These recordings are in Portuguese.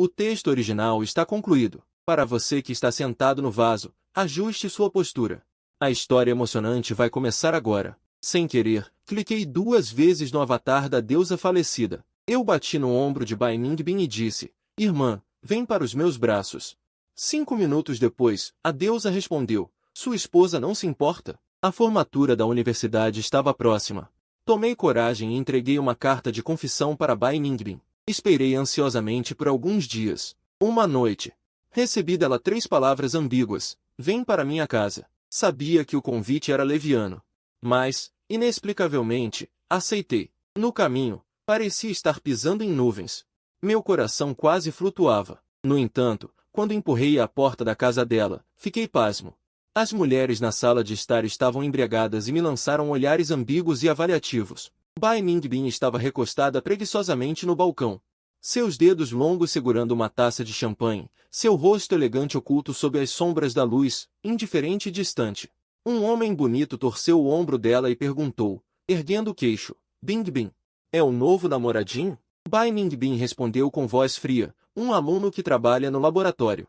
O texto original está concluído. Para você que está sentado no vaso, ajuste sua postura. A história emocionante vai começar agora. Sem querer, cliquei 2 vezes no avatar da deusa falecida. Eu bati no ombro de Bai Ningbin e disse: Irmã, vem para os meus braços. 5 minutos depois, a deusa respondeu: Sua esposa não se importa? A formatura da universidade estava próxima. Tomei coragem e entreguei uma carta de confissão para Bai Ningbin. Esperei ansiosamente por alguns dias. Uma noite. Recebi dela 3 palavras ambíguas: Vem para minha casa. Sabia que o convite era leviano. Mas, inexplicavelmente, aceitei. No caminho, parecia estar pisando em nuvens. Meu coração quase flutuava. No entanto, quando empurrei a porta da casa dela, fiquei pasmo. As mulheres na sala de estar estavam embriagadas e me lançaram olhares ambíguos e avaliativos. Bai Ningbin estava recostada preguiçosamente no balcão. Seus dedos longos segurando uma taça de champanhe, seu rosto elegante oculto sob as sombras da luz, indiferente e distante. Um homem bonito torceu o ombro dela e perguntou, erguendo o queixo: Bingbin, é o novo namoradinho? Bai Ningbin respondeu com voz fria: um aluno que trabalha no laboratório.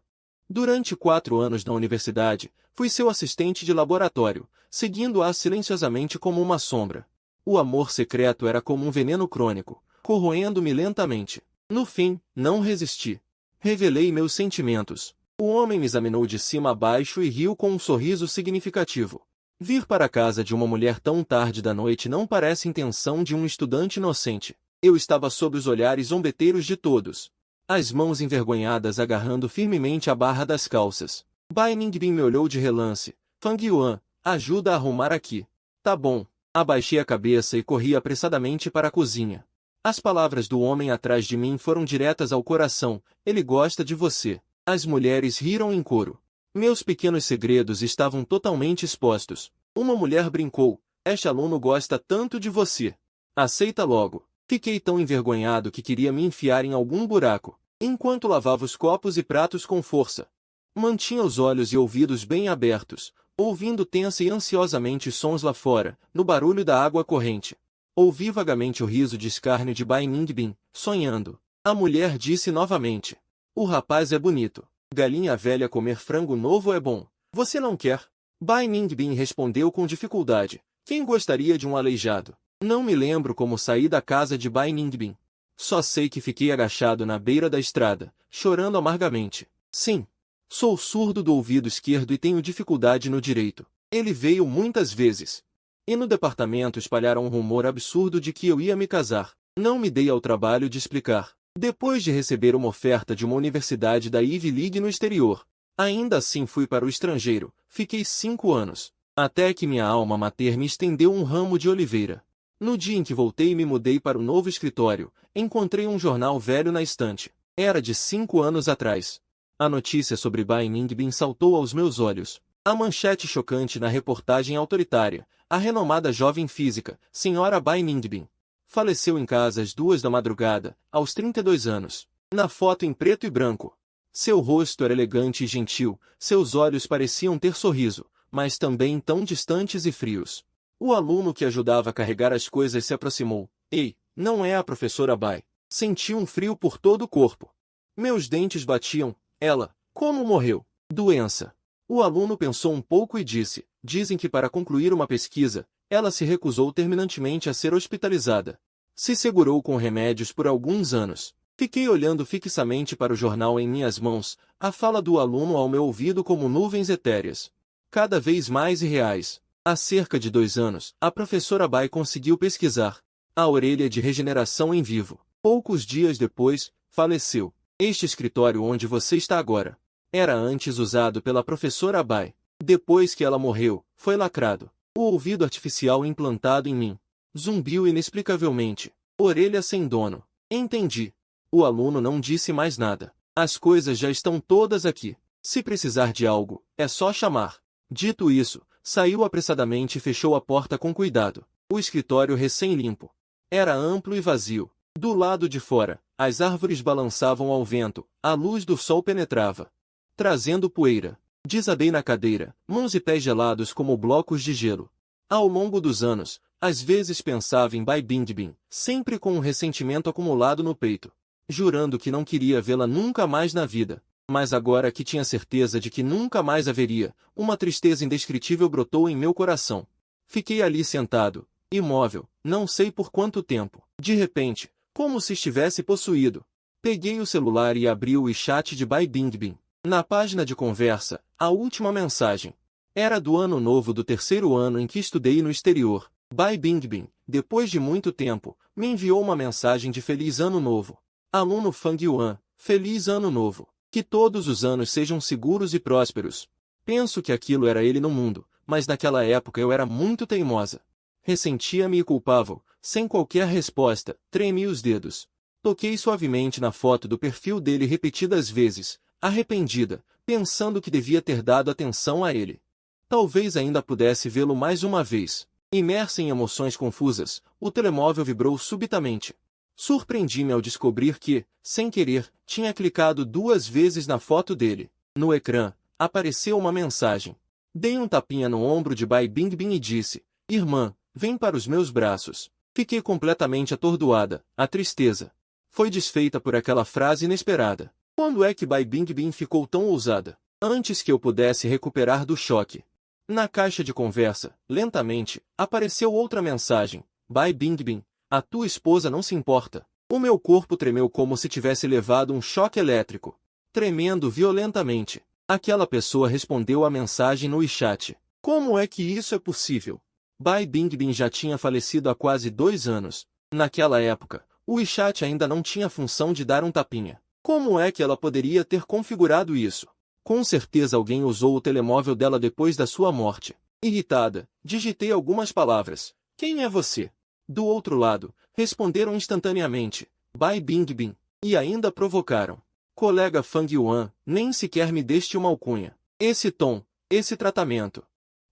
Durante 4 anos na universidade, fui seu assistente de laboratório, seguindo-a silenciosamente como uma sombra. O amor secreto era como um veneno crônico, corroendo-me lentamente. No fim, não resisti. Revelei meus sentimentos. O homem me examinou de cima a baixo e riu com um sorriso significativo. Vir para a casa de uma mulher tão tarde da noite não parece intenção de um estudante inocente. Eu estava sob os olhares zombeteiros de todos. As mãos envergonhadas agarrando firmemente a barra das calças. Bai Ningbin me olhou de relance. Fang Yuan, ajuda a arrumar aqui. Tá bom. Abaixei a cabeça e corri apressadamente para a cozinha. As palavras do homem atrás de mim foram diretas ao coração. Ele gosta de você. As mulheres riram em coro. Meus pequenos segredos estavam totalmente expostos. Uma mulher brincou: este aluno gosta tanto de você. Aceita logo. Fiquei tão envergonhado que queria me enfiar em algum buraco, enquanto lavava os copos e pratos com força. Mantinha os olhos e ouvidos bem abertos, ouvindo tensa e ansiosamente sons lá fora, no barulho da água corrente. Ouvi vagamente o riso de escárnio de Bai Ningbin, sonhando. A mulher disse novamente: o rapaz é bonito. Galinha velha comer frango novo é bom. Você não quer? Bai Ningbin respondeu com dificuldade: quem gostaria de um aleijado? Não me lembro como saí da casa de Bai Ningbin. Só sei que fiquei agachado na beira da estrada, chorando amargamente. Sim. Sou surdo do ouvido esquerdo e tenho dificuldade no direito. Ele veio muitas vezes. E no departamento espalharam um rumor absurdo de que eu ia me casar. Não me dei ao trabalho de explicar. Depois de receber uma oferta de uma universidade da Ivy League no exterior, ainda assim fui para o estrangeiro. Fiquei 5 anos. Até que minha alma mater me estendeu um ramo de oliveira. No dia em que voltei e me mudei para o novo escritório, encontrei um jornal velho na estante. Era de 5 anos atrás. A notícia sobre Bai Ningbin saltou aos meus olhos. A manchete chocante na reportagem autoritária: a renomada jovem física, Sra. Bai Ningbin, faleceu em casa às 2 da madrugada, aos 32 anos. Na foto em preto e branco. Seu rosto era elegante e gentil, seus olhos pareciam ter sorriso, mas também tão distantes e frios. O aluno que ajudava a carregar as coisas se aproximou. Ei, não é a professora Bai. Senti um frio por todo o corpo. Meus dentes batiam. Ela, como morreu? Doença. O aluno pensou um pouco e disse: dizem que para concluir uma pesquisa, ela se recusou terminantemente a ser hospitalizada. Se segurou com remédios por alguns anos. Fiquei olhando fixamente para o jornal em minhas mãos, a fala do aluno ao meu ouvido como nuvens etéreas. Cada vez mais irreais. Há cerca de 2 anos, a professora Bai conseguiu pesquisar a orelha de regeneração em vivo. Poucos dias depois, faleceu. Este escritório onde você está agora era antes usado pela professora Bai. Depois que ela morreu, foi lacrado. O ouvido artificial implantado em mim. Zumbiu inexplicavelmente. Orelha sem dono. Entendi. O aluno não disse mais nada. As coisas já estão todas aqui. Se precisar de algo, é só chamar. Dito isso, saiu apressadamente e fechou a porta com cuidado. O escritório recém-limpo era amplo e vazio. Do lado de fora, as árvores balançavam ao vento, a luz do sol penetrava, trazendo poeira. Desabei na cadeira, mãos e pés gelados como blocos de gelo. Ao longo dos anos, às vezes pensava em Bai Ningbin, sempre com um ressentimento acumulado no peito. jurando que não queria vê-la nunca mais na vida. Mas agora que tinha certeza de que nunca mais a veria, uma tristeza indescritível brotou em meu coração. Fiquei ali sentado, imóvel, não sei por quanto tempo. De repente, como se estivesse possuído, peguei o celular e abri o WeChat de Bai Bingbing. Na página de conversa, a última mensagem era do ano novo do terceiro ano em que estudei no exterior. Bai Bingbing, depois de muito tempo, me enviou uma mensagem de Feliz Ano Novo. Aluno Fang Yuan, Feliz Ano Novo. Que todos os anos sejam seguros e prósperos. Penso que aquilo era ele no mundo, mas naquela época eu era muito teimosa. Ressentia-me e culpava, sem qualquer resposta, tremi os dedos. Toquei suavemente na foto do perfil dele repetidas vezes, arrependida, pensando que devia ter dado atenção a ele. Talvez ainda pudesse vê-lo mais uma vez. Imersa em emoções confusas, o telemóvel vibrou subitamente. Surpreendi-me ao descobrir que, sem querer, tinha clicado 2 vezes na foto dele. No ecrã, apareceu uma mensagem. Dei um tapinha no ombro de Bai Bingbing e disse, Irmã, vem para os meus braços. Fiquei completamente atordoada, a tristeza foi desfeita por aquela frase inesperada. Quando é que Bai Bingbing ficou tão ousada? Antes que eu pudesse recuperar do choque. Na caixa de conversa, lentamente, apareceu outra mensagem. Bai Bingbing, a tua esposa não se importa. O meu corpo tremeu como se tivesse levado um choque elétrico. Tremendo violentamente, aquela pessoa respondeu à mensagem no WeChat. Como é que isso é possível? Bai Bingbing já tinha falecido há quase 2 anos. Naquela época, o WeChat ainda não tinha a função de dar um tapinha. Como é que ela poderia ter configurado isso? Com certeza alguém usou o telemóvel dela depois da sua morte. Irritada, digitei algumas palavras. Quem é você? Do outro lado, responderam instantaneamente, Bai Bingbing, e ainda provocaram. Colega Fang Yuan, nem sequer me deste uma alcunha. Esse tom, esse tratamento,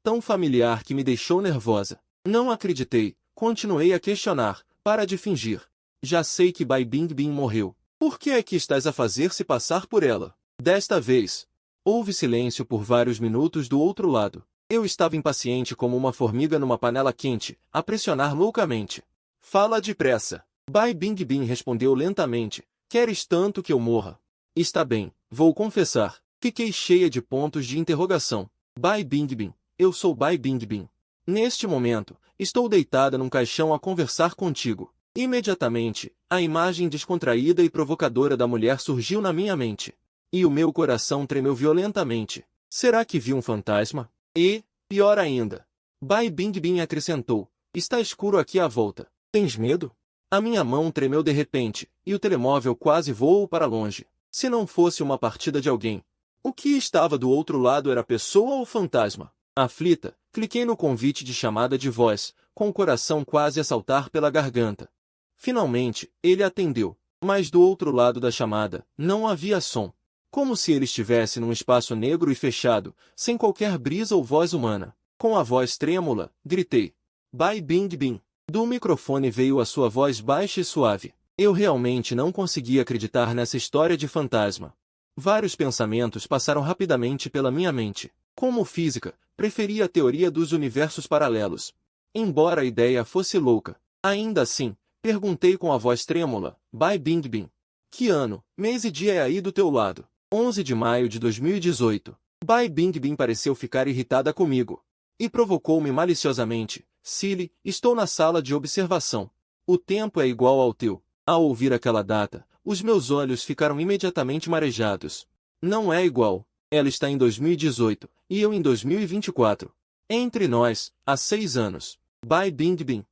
tão familiar que me deixou nervosa. Não acreditei, continuei a questionar, para de fingir. Já sei que Bai Bingbing morreu. Por que é que estás a fazer-se passar por ela? Desta vez, houve silêncio por vários minutos do outro lado. Eu estava impaciente como uma formiga numa panela quente, a pressionar loucamente. Fala depressa. Bai Bingbing respondeu lentamente. Queres tanto que eu morra? Está bem, vou confessar. Fiquei cheia de pontos de interrogação. Bai Bingbing, eu sou Bai Bingbing. Neste momento, estou deitada num caixão a conversar contigo. Imediatamente, a imagem descontraída e provocadora da mulher surgiu na minha mente. E o meu coração tremeu violentamente. Será que vi um fantasma? E, pior ainda, Bai Bingbing acrescentou, está escuro aqui à volta. Tens medo? A minha mão tremeu de repente, e o telemóvel quase voou para longe. Se não fosse uma partida de alguém, o que estava do outro lado era pessoa ou fantasma? Aflita, cliquei no convite de chamada de voz, com o coração quase a saltar pela garganta. Finalmente, ele atendeu, mas do outro lado da chamada, não havia som. Como se ele estivesse num espaço negro e fechado, sem qualquer brisa ou voz humana. Com a voz trêmula, gritei. Bai Bingbing. Do microfone veio a sua voz baixa e suave. Eu realmente não conseguia acreditar nessa história de fantasma. Vários pensamentos passaram rapidamente pela minha mente. Como física, preferia a teoria dos universos paralelos. Embora a ideia fosse louca. Ainda assim, perguntei com a voz trêmula, Bai Bingbing. Que ano, mês e dia é aí do teu lado? 11 de maio de 2018. Bai Bingbing pareceu ficar irritada comigo. E provocou-me maliciosamente. Silly, estou na sala de observação. O tempo é igual ao teu. Ao ouvir aquela data, os meus olhos ficaram imediatamente marejados. Não é igual. Ela está em 2018, e eu em 2024. Entre nós, há 6 anos. Bai Bingbing.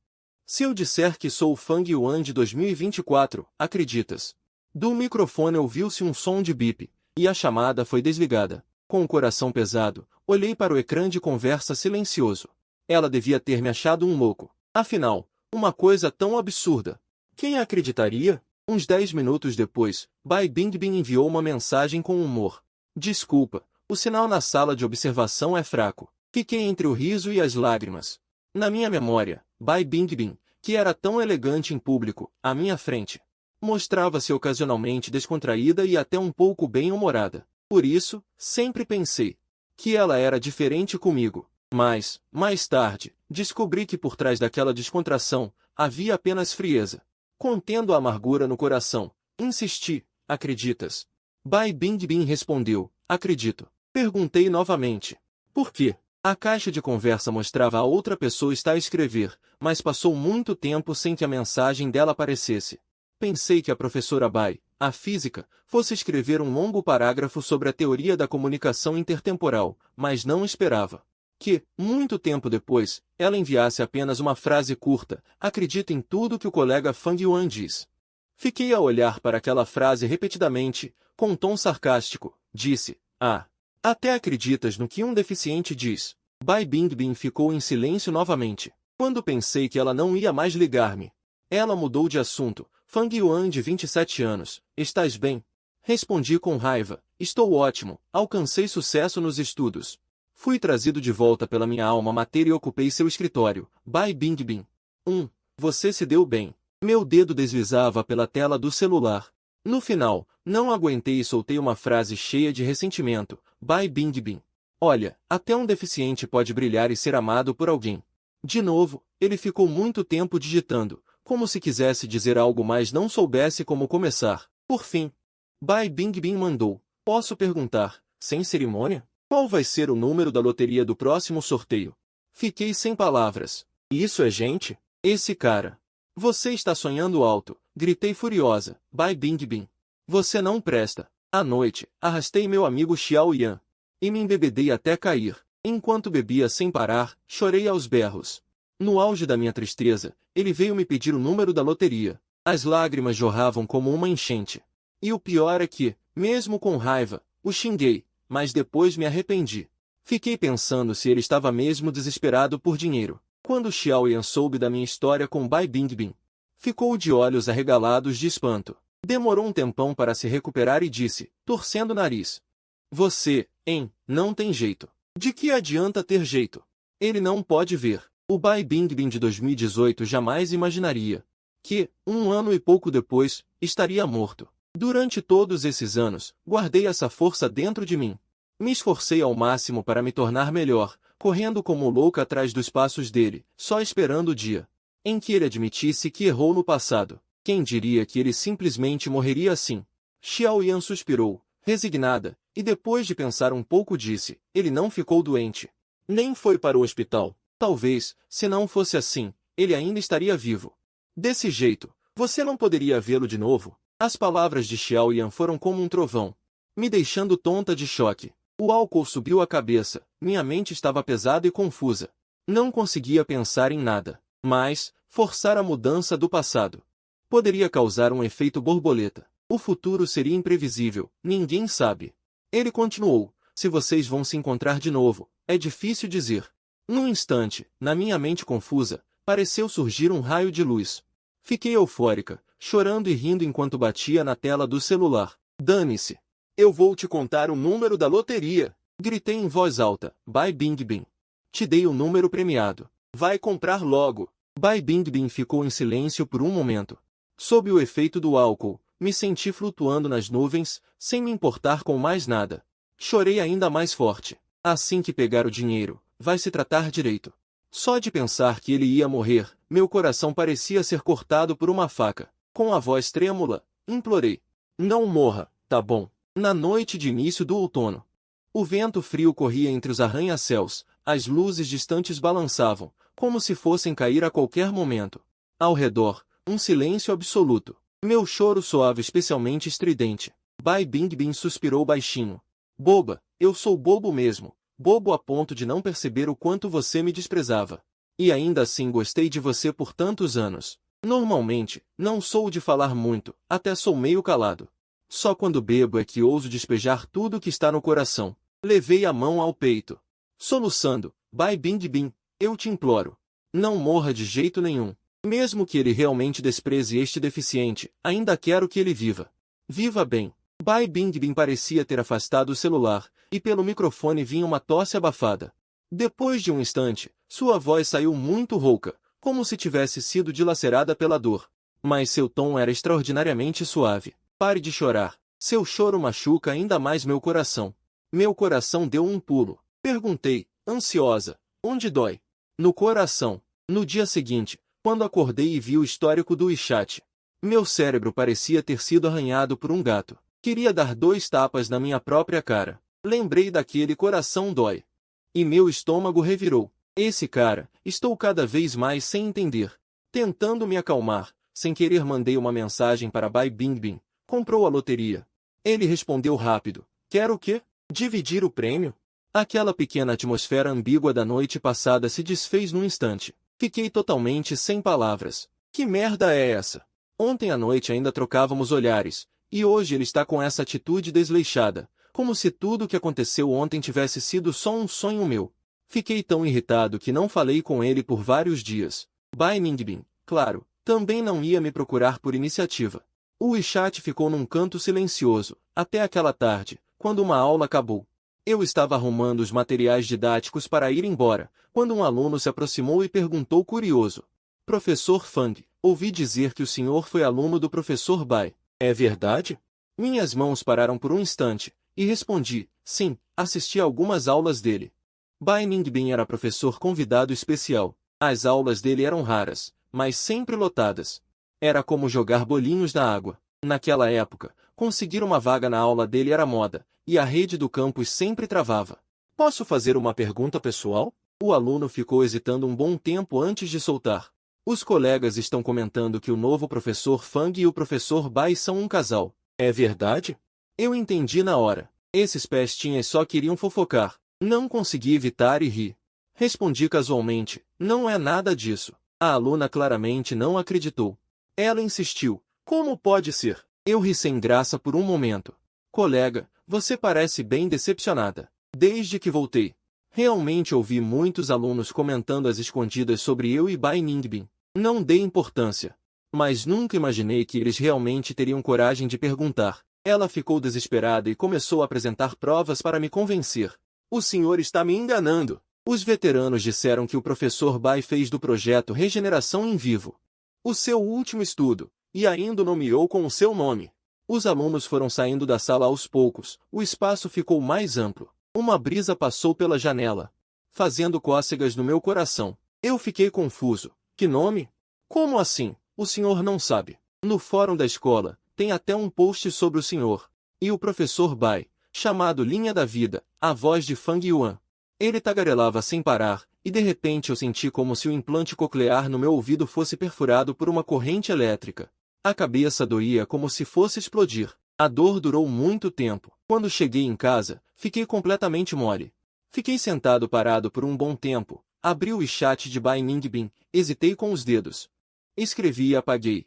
Se eu disser que sou o Fang Yuan de 2024, acreditas? Do microfone ouviu-se um som de bip, e a chamada foi desligada. Com o coração pesado, olhei para o ecrã de conversa silencioso. Ela devia ter me achado um louco. Afinal, uma coisa tão absurda. Quem acreditaria? Uns 10 minutos depois, Bai Bingbing enviou uma mensagem com humor. Desculpa, o sinal na sala de observação é fraco. Fiquei entre o riso e as lágrimas. Na minha memória, Bai Bingbing, que era tão elegante em público, à minha frente, mostrava-se ocasionalmente descontraída e até um pouco bem-humorada. Por isso, sempre pensei que ela era diferente comigo. Mas, mais tarde, descobri que por trás daquela descontração, havia apenas frieza. Contendo a amargura no coração, Insisti. Acreditas? Bai Bingbing respondeu. Acredito. Perguntei novamente. Por quê? A caixa de conversa mostrava a outra pessoa estar a escrever, mas passou muito tempo sem que a mensagem dela aparecesse. Pensei que a professora Bai, a física, fosse escrever um longo parágrafo sobre a teoria da comunicação intertemporal, mas não esperava que, muito tempo depois, ela enviasse apenas uma frase curta: acredito em tudo que o colega Fang Yuan diz. Fiquei a olhar para aquela frase repetidamente, com um tom sarcástico. Disse: ah, até acreditas no que um deficiente diz. Bai Bingbing ficou em silêncio novamente. Quando pensei que ela não ia mais ligar-me, ela mudou de assunto. Fang Yuan, de 27 anos, estás bem? Respondi com raiva. Estou ótimo, alcancei sucesso nos estudos. Fui trazido de volta pela minha alma mater e ocupei seu escritório. Bai Bingbing. Você se deu bem. Meu dedo deslizava pela tela do celular. No final, não aguentei e soltei uma frase cheia de ressentimento. Bai Bingbing. Olha, até um deficiente pode brilhar e ser amado por alguém. De novo, ele ficou muito tempo digitando, como se quisesse dizer algo mas não soubesse como começar. Por fim, Bai Bingbing mandou: posso perguntar, sem cerimônia? Qual vai ser o número da loteria do próximo sorteio? Fiquei sem palavras. Isso é gente? Esse cara. Você está sonhando alto, gritei furiosa. Bai Bingbing. Você não presta. À noite, arrastei meu amigo Xiao Yan e me embebedei até cair. Enquanto bebia sem parar, chorei aos berros. No auge da minha tristeza, ele veio me pedir o número da loteria. As lágrimas jorravam como uma enchente. E o pior é que, mesmo com raiva, o xinguei, mas depois me arrependi. Fiquei pensando se ele estava mesmo desesperado por dinheiro. Quando Xiao Yan soube da minha história com Bai Bingbing, ficou de olhos arregalados de espanto. Demorou um tempão para se recuperar e disse, torcendo o nariz: você, hein, não tem jeito. De que adianta ter jeito? Ele não pode ver. O Bai Bingbing de 2018 jamais imaginaria que, um ano e pouco depois, estaria morto. Durante todos esses anos, guardei essa força dentro de mim. Me esforcei ao máximo para me tornar melhor, correndo como louca atrás dos passos dele, só esperando o dia em que ele admitisse que errou no passado. Quem diria que ele simplesmente morreria assim? Xiao Yan suspirou, resignada, e depois de pensar um pouco disse, ele não ficou doente. Nem foi para o hospital. Talvez, se não fosse assim, ele ainda estaria vivo. Desse jeito, você não poderia vê-lo de novo? As palavras de Xiao Yan foram como um trovão, me deixando tonta de choque. O álcool subiu a cabeça, minha mente estava pesada e confusa. Não conseguia pensar em nada, mas forçar a mudança do passado poderia causar um efeito borboleta. O futuro seria imprevisível, ninguém sabe. Ele continuou, se vocês vão se encontrar de novo, é difícil dizer. Num instante, na minha mente confusa, pareceu surgir um raio de luz. Fiquei eufórica, chorando e rindo enquanto batia na tela do celular. Dane-se! Eu vou te contar o número da loteria! Gritei em voz alta. Bai Bingbing. Te dei o número premiado. Vai comprar logo! Bai Bingbing ficou em silêncio por um momento. Sob o efeito do álcool, me senti flutuando nas nuvens, sem me importar com mais nada. Chorei ainda mais forte. Assim que pegar o dinheiro, vai se tratar direito. Só de pensar que ele ia morrer, meu coração parecia ser cortado por uma faca. Com a voz trêmula, implorei: não morra, tá bom? Na noite de início do outono, o vento frio corria entre os arranha-céus, as luzes distantes balançavam, como se fossem cair a qualquer momento. Ao redor, um silêncio absoluto. Meu choro soava especialmente estridente. Bai Bingbing suspirou baixinho. Boba, eu sou bobo mesmo. Bobo a ponto de não perceber o quanto você me desprezava. E ainda assim gostei de você por tantos anos. Normalmente, não sou de falar muito, até sou meio calado. Só quando bebo é que ouso despejar tudo o que está no coração. Levei a mão ao peito. Soluçando, Bai Bingbing, eu te imploro. Não morra de jeito nenhum. Mesmo que ele realmente despreze este deficiente, ainda quero que ele viva. Viva bem. Bai Bingbing parecia ter afastado o celular, e pelo microfone vinha uma tosse abafada. Depois de um instante, sua voz saiu muito rouca, como se tivesse sido dilacerada pela dor. Mas seu tom era extraordinariamente suave. Pare de chorar. Seu choro machuca ainda mais meu coração. Meu coração deu um pulo. Perguntei, ansiosa, onde dói? No coração. No dia seguinte, quando acordei e vi o histórico do WeChat Meu cérebro parecia ter sido arranhado por um gato. Queria dar 2 tapas na minha própria cara. Lembrei daquele coração dói. E meu estômago revirou. Esse cara, estou cada vez mais sem entender. Tentando me acalmar, sem querer mandei uma mensagem para Bai Bingbing. Comprou a loteria. Ele respondeu rápido. Quer o quê? Dividir o prêmio? Aquela pequena atmosfera ambígua da noite passada se desfez num instante. Fiquei totalmente sem palavras. Que merda é essa? Ontem à noite ainda trocávamos olhares, e hoje ele está com essa atitude desleixada, como se tudo o que aconteceu ontem tivesse sido só um sonho meu. Fiquei tão irritado que não falei com ele por vários dias. Bai Ningbin, claro, também não ia me procurar por iniciativa. O Wechat ficou num canto silencioso, até aquela tarde, quando uma aula acabou. Eu estava arrumando os materiais didáticos para ir embora, quando um aluno se aproximou e perguntou curioso. Professor Fang, ouvi dizer que o senhor foi aluno do professor Bai. É verdade? Minhas mãos pararam por um instante, e respondi, sim, assisti a algumas aulas dele. Bai Ningbin era professor convidado especial. As aulas dele eram raras, mas sempre lotadas. Era como jogar bolinhos na água. Naquela época, conseguir uma vaga na aula dele era moda, e a rede do campus sempre travava. Posso fazer uma pergunta pessoal? O aluno ficou hesitando um bom tempo antes de soltar. Os colegas estão comentando que o novo professor Fang e o professor Bai são um casal. É verdade? Eu entendi na hora. Esses pestinhas só queriam fofocar. Não consegui evitar e ri. Respondi casualmente, não é nada disso. A aluna claramente não acreditou. Ela insistiu, como pode ser? Eu ri sem graça por um momento. Colega, você parece bem decepcionada. Desde que voltei. Realmente ouvi muitos alunos comentando às escondidas sobre eu e Bai Ningbin. Não dei importância. Mas nunca imaginei que eles realmente teriam coragem de perguntar. Ela ficou desesperada e começou a apresentar provas para me convencer. O senhor está me enganando. Os veteranos disseram que o professor Bai fez do projeto Regeneração em Vivo o seu último estudo, e ainda o nomeou com o seu nome. Os alunos foram saindo da sala aos poucos, o espaço ficou mais amplo. Uma brisa passou pela janela, fazendo cócegas no meu coração. Eu fiquei confuso. Que nome? Como assim? O senhor não sabe? No fórum da escola, tem até um post sobre o senhor. E o professor Bai, chamado Linha da Vida, a voz de Fang Yuan. Ele tagarelava sem parar, e de repente eu senti como se o implante coclear no meu ouvido fosse perfurado por uma corrente elétrica. A cabeça doía como se fosse explodir. A dor durou muito tempo. Quando cheguei em casa, fiquei completamente mole. Fiquei sentado parado por um bom tempo, abri o WeChat de Bai Ningbin, hesitei com os dedos. Escrevi e apaguei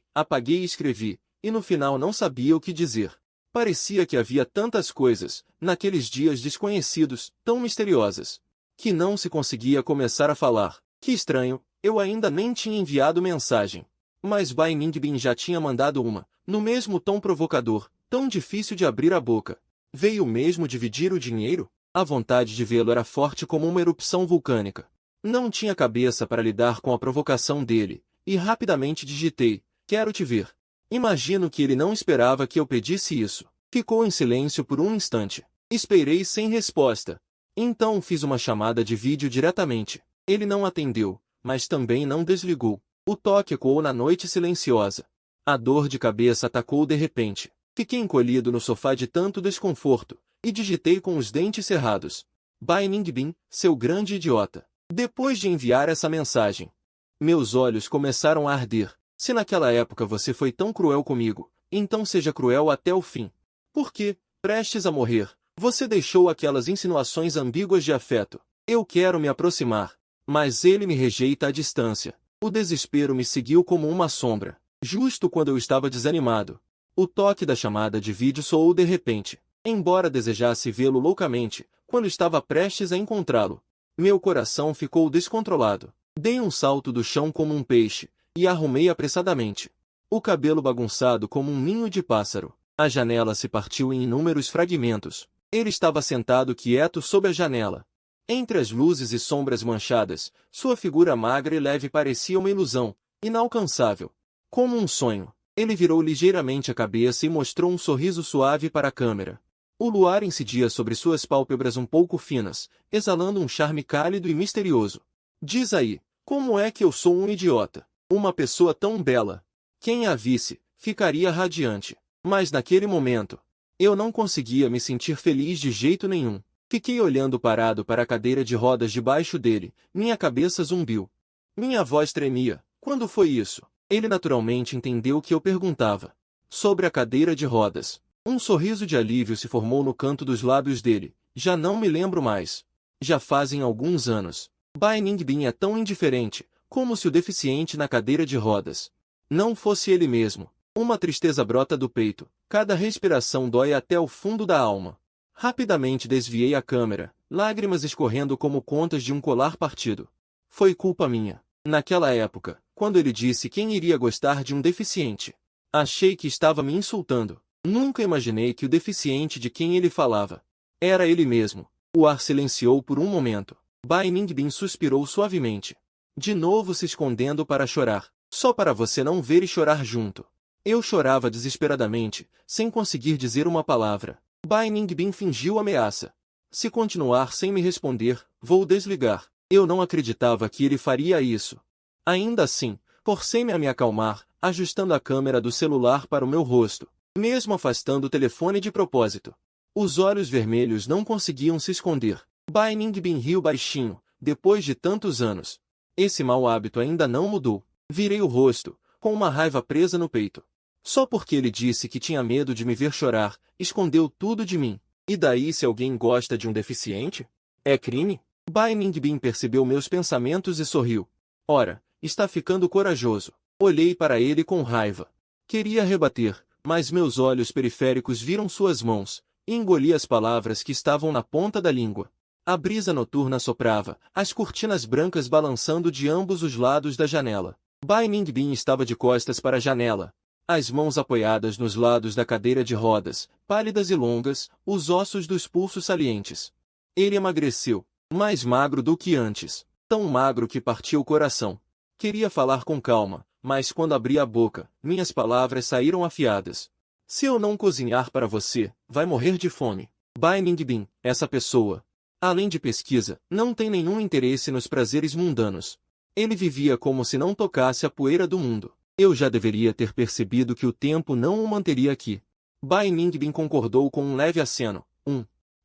e escrevi, e no final não sabia o que dizer. Parecia que havia tantas coisas, naqueles dias desconhecidos, tão misteriosas, que não se conseguia começar a falar. Que estranho, eu ainda nem tinha enviado mensagem. Mas Bai Ningbin já tinha mandado uma, no mesmo tom provocador, tão difícil de abrir a boca. Veio mesmo dividir o dinheiro? A vontade de vê-lo era forte como uma erupção vulcânica. Não tinha cabeça para lidar com a provocação dele, e rapidamente digitei, quero te ver. Imagino que ele não esperava que eu pedisse isso. Ficou em silêncio por um instante. Esperei sem resposta. Então fiz uma chamada de vídeo diretamente. Ele não atendeu, mas também não desligou. O toque ecoou na noite silenciosa. A dor de cabeça atacou de repente. Fiquei encolhido no sofá de tanto desconforto, e digitei com os dentes cerrados. Bai Ningbin, seu grande idiota. Depois de enviar essa mensagem, meus olhos começaram a arder. Se naquela época você foi tão cruel comigo, então seja cruel até o fim. Porque, prestes a morrer, você deixou aquelas insinuações ambíguas de afeto. Eu quero me aproximar, mas ele me rejeita à distância. O desespero me seguiu como uma sombra, justo quando eu estava desanimado. O toque da chamada de vídeo soou de repente. Embora desejasse vê-lo loucamente, quando estava prestes a encontrá-lo, meu coração ficou descontrolado. Dei um salto do chão como um peixe, e arrumei apressadamente. O cabelo bagunçado como um ninho de pássaro. A janela se partiu em inúmeros fragmentos. Ele estava sentado quieto sob a janela. Entre as luzes e sombras manchadas, sua figura magra e leve parecia uma ilusão, inalcançável. Como um sonho. Ele virou ligeiramente a cabeça e mostrou um sorriso suave para a câmera. O luar incidia sobre suas pálpebras um pouco finas, exalando um charme cálido e misterioso. Diz aí, como é que eu sou um idiota? Uma pessoa tão bela. Quem a visse, ficaria radiante. Mas naquele momento, eu não conseguia me sentir feliz de jeito nenhum. Fiquei olhando parado para a cadeira de rodas debaixo dele, minha cabeça zumbiu. Minha voz tremia. Quando foi isso? Ele naturalmente entendeu o que eu perguntava. Sobre a cadeira de rodas. Um sorriso de alívio se formou no canto dos lábios dele. Já não me lembro mais. Já fazem alguns anos. Bai Ningbin é tão indiferente, como se o deficiente na cadeira de rodas não fosse ele mesmo. Uma tristeza brota do peito. Cada respiração dói até o fundo da alma. Rapidamente desviei a câmera, lágrimas escorrendo como contas de um colar partido. Foi culpa minha. Naquela época, quando ele disse quem iria gostar de um deficiente, achei que estava me insultando. Nunca imaginei que o deficiente de quem ele falava era ele mesmo. O ar silenciou por um momento. Bai Ningbin suspirou suavemente. De novo se escondendo para chorar. Só para você não ver e chorar junto. Eu chorava desesperadamente, sem conseguir dizer uma palavra. Bai Ningbin fingiu ameaça. Se continuar sem me responder, vou desligar. Eu não acreditava que ele faria isso. Ainda assim, forcei-me a me acalmar, ajustando a câmera do celular para o meu rosto, mesmo afastando o telefone de propósito. Os olhos vermelhos não conseguiam se esconder. Bai Ningbin riu baixinho, depois de tantos anos. Esse mau hábito ainda não mudou. Virei o rosto, com uma raiva presa no peito. Só porque ele disse que tinha medo de me ver chorar, escondeu tudo de mim. E daí se alguém gosta de um deficiente? É crime? Bai Ningbin percebeu meus pensamentos e sorriu. Ora, está ficando corajoso. Olhei para ele com raiva. Queria rebater, mas meus olhos periféricos viram suas mãos, e engoli as palavras que estavam na ponta da língua. A brisa noturna soprava, as cortinas brancas balançando de ambos os lados da janela. Bai Ningbin estava de costas para a janela, as mãos apoiadas nos lados da cadeira de rodas, pálidas e longas, os ossos dos pulsos salientes. Ele emagreceu, mais magro do que antes, tão magro que partiu o coração. Queria falar com calma, mas quando abri a boca, minhas palavras saíram afiadas. Se eu não cozinhar para você, vai morrer de fome. Bai Ningbin, essa pessoa, além de pesquisa, não tem nenhum interesse nos prazeres mundanos. Ele vivia como se não tocasse a poeira do mundo. Eu já deveria ter percebido que o tempo não o manteria aqui. Bai Ningbin concordou com um leve aceno.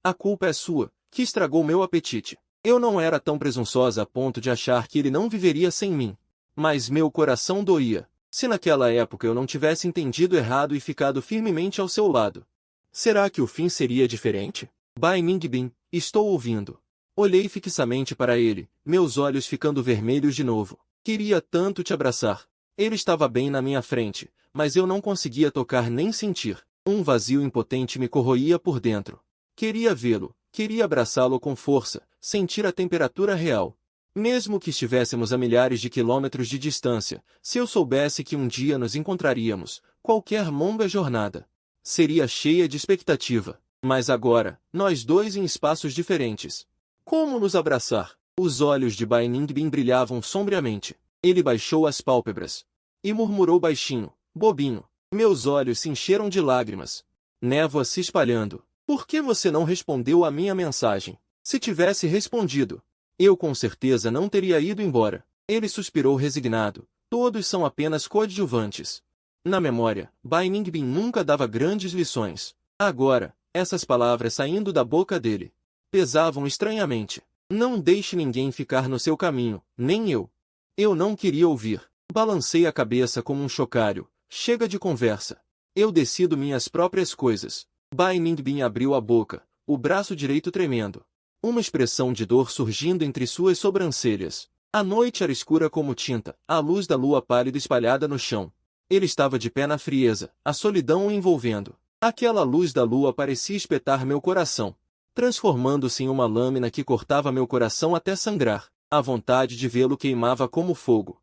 A culpa é sua, que estragou meu apetite. Eu não era tão presunçosa a ponto de achar que ele não viveria sem mim. Mas meu coração doía. Se naquela época eu não tivesse entendido errado e ficado firmemente ao seu lado, será que o fim seria diferente? Bai Ningbin, estou ouvindo. Olhei fixamente para ele, meus olhos ficando vermelhos de novo. Queria tanto te abraçar. Ele estava bem na minha frente, mas eu não conseguia tocar nem sentir. Um vazio impotente me corroía por dentro. Queria vê-lo, queria abraçá-lo com força, sentir a temperatura real. Mesmo que estivéssemos a milhares de quilômetros de distância, se eu soubesse que um dia nos encontraríamos, qualquer longa jornada seria cheia de expectativa. Mas agora, nós dois em espaços diferentes. Como nos abraçar? Os olhos de Bai Ningbin brilhavam sombriamente. Ele baixou as pálpebras e murmurou baixinho, bobinho. Meus olhos se encheram de lágrimas. Névoa se espalhando. Por que você não respondeu à minha mensagem? Se tivesse respondido, eu com certeza não teria ido embora. Ele suspirou resignado. Todos são apenas coadjuvantes. Na memória, Bai Ningbin nunca dava grandes lições. Agora, essas palavras saindo da boca dele pesavam estranhamente. Não deixe ninguém ficar no seu caminho, nem eu. Eu não queria ouvir. Balancei a cabeça como um chocalho. Chega de conversa. Eu decido minhas próprias coisas. Bai Ningbin abriu a boca, o braço direito tremendo. Uma expressão de dor surgindo entre suas sobrancelhas. A noite era escura como tinta, a luz da lua pálida espalhada no chão. Ele estava de pé na frieza, a solidão o envolvendo. Aquela luz da lua parecia espetar meu coração, transformando-se em uma lâmina que cortava meu coração até sangrar. A vontade de vê-lo queimava como fogo.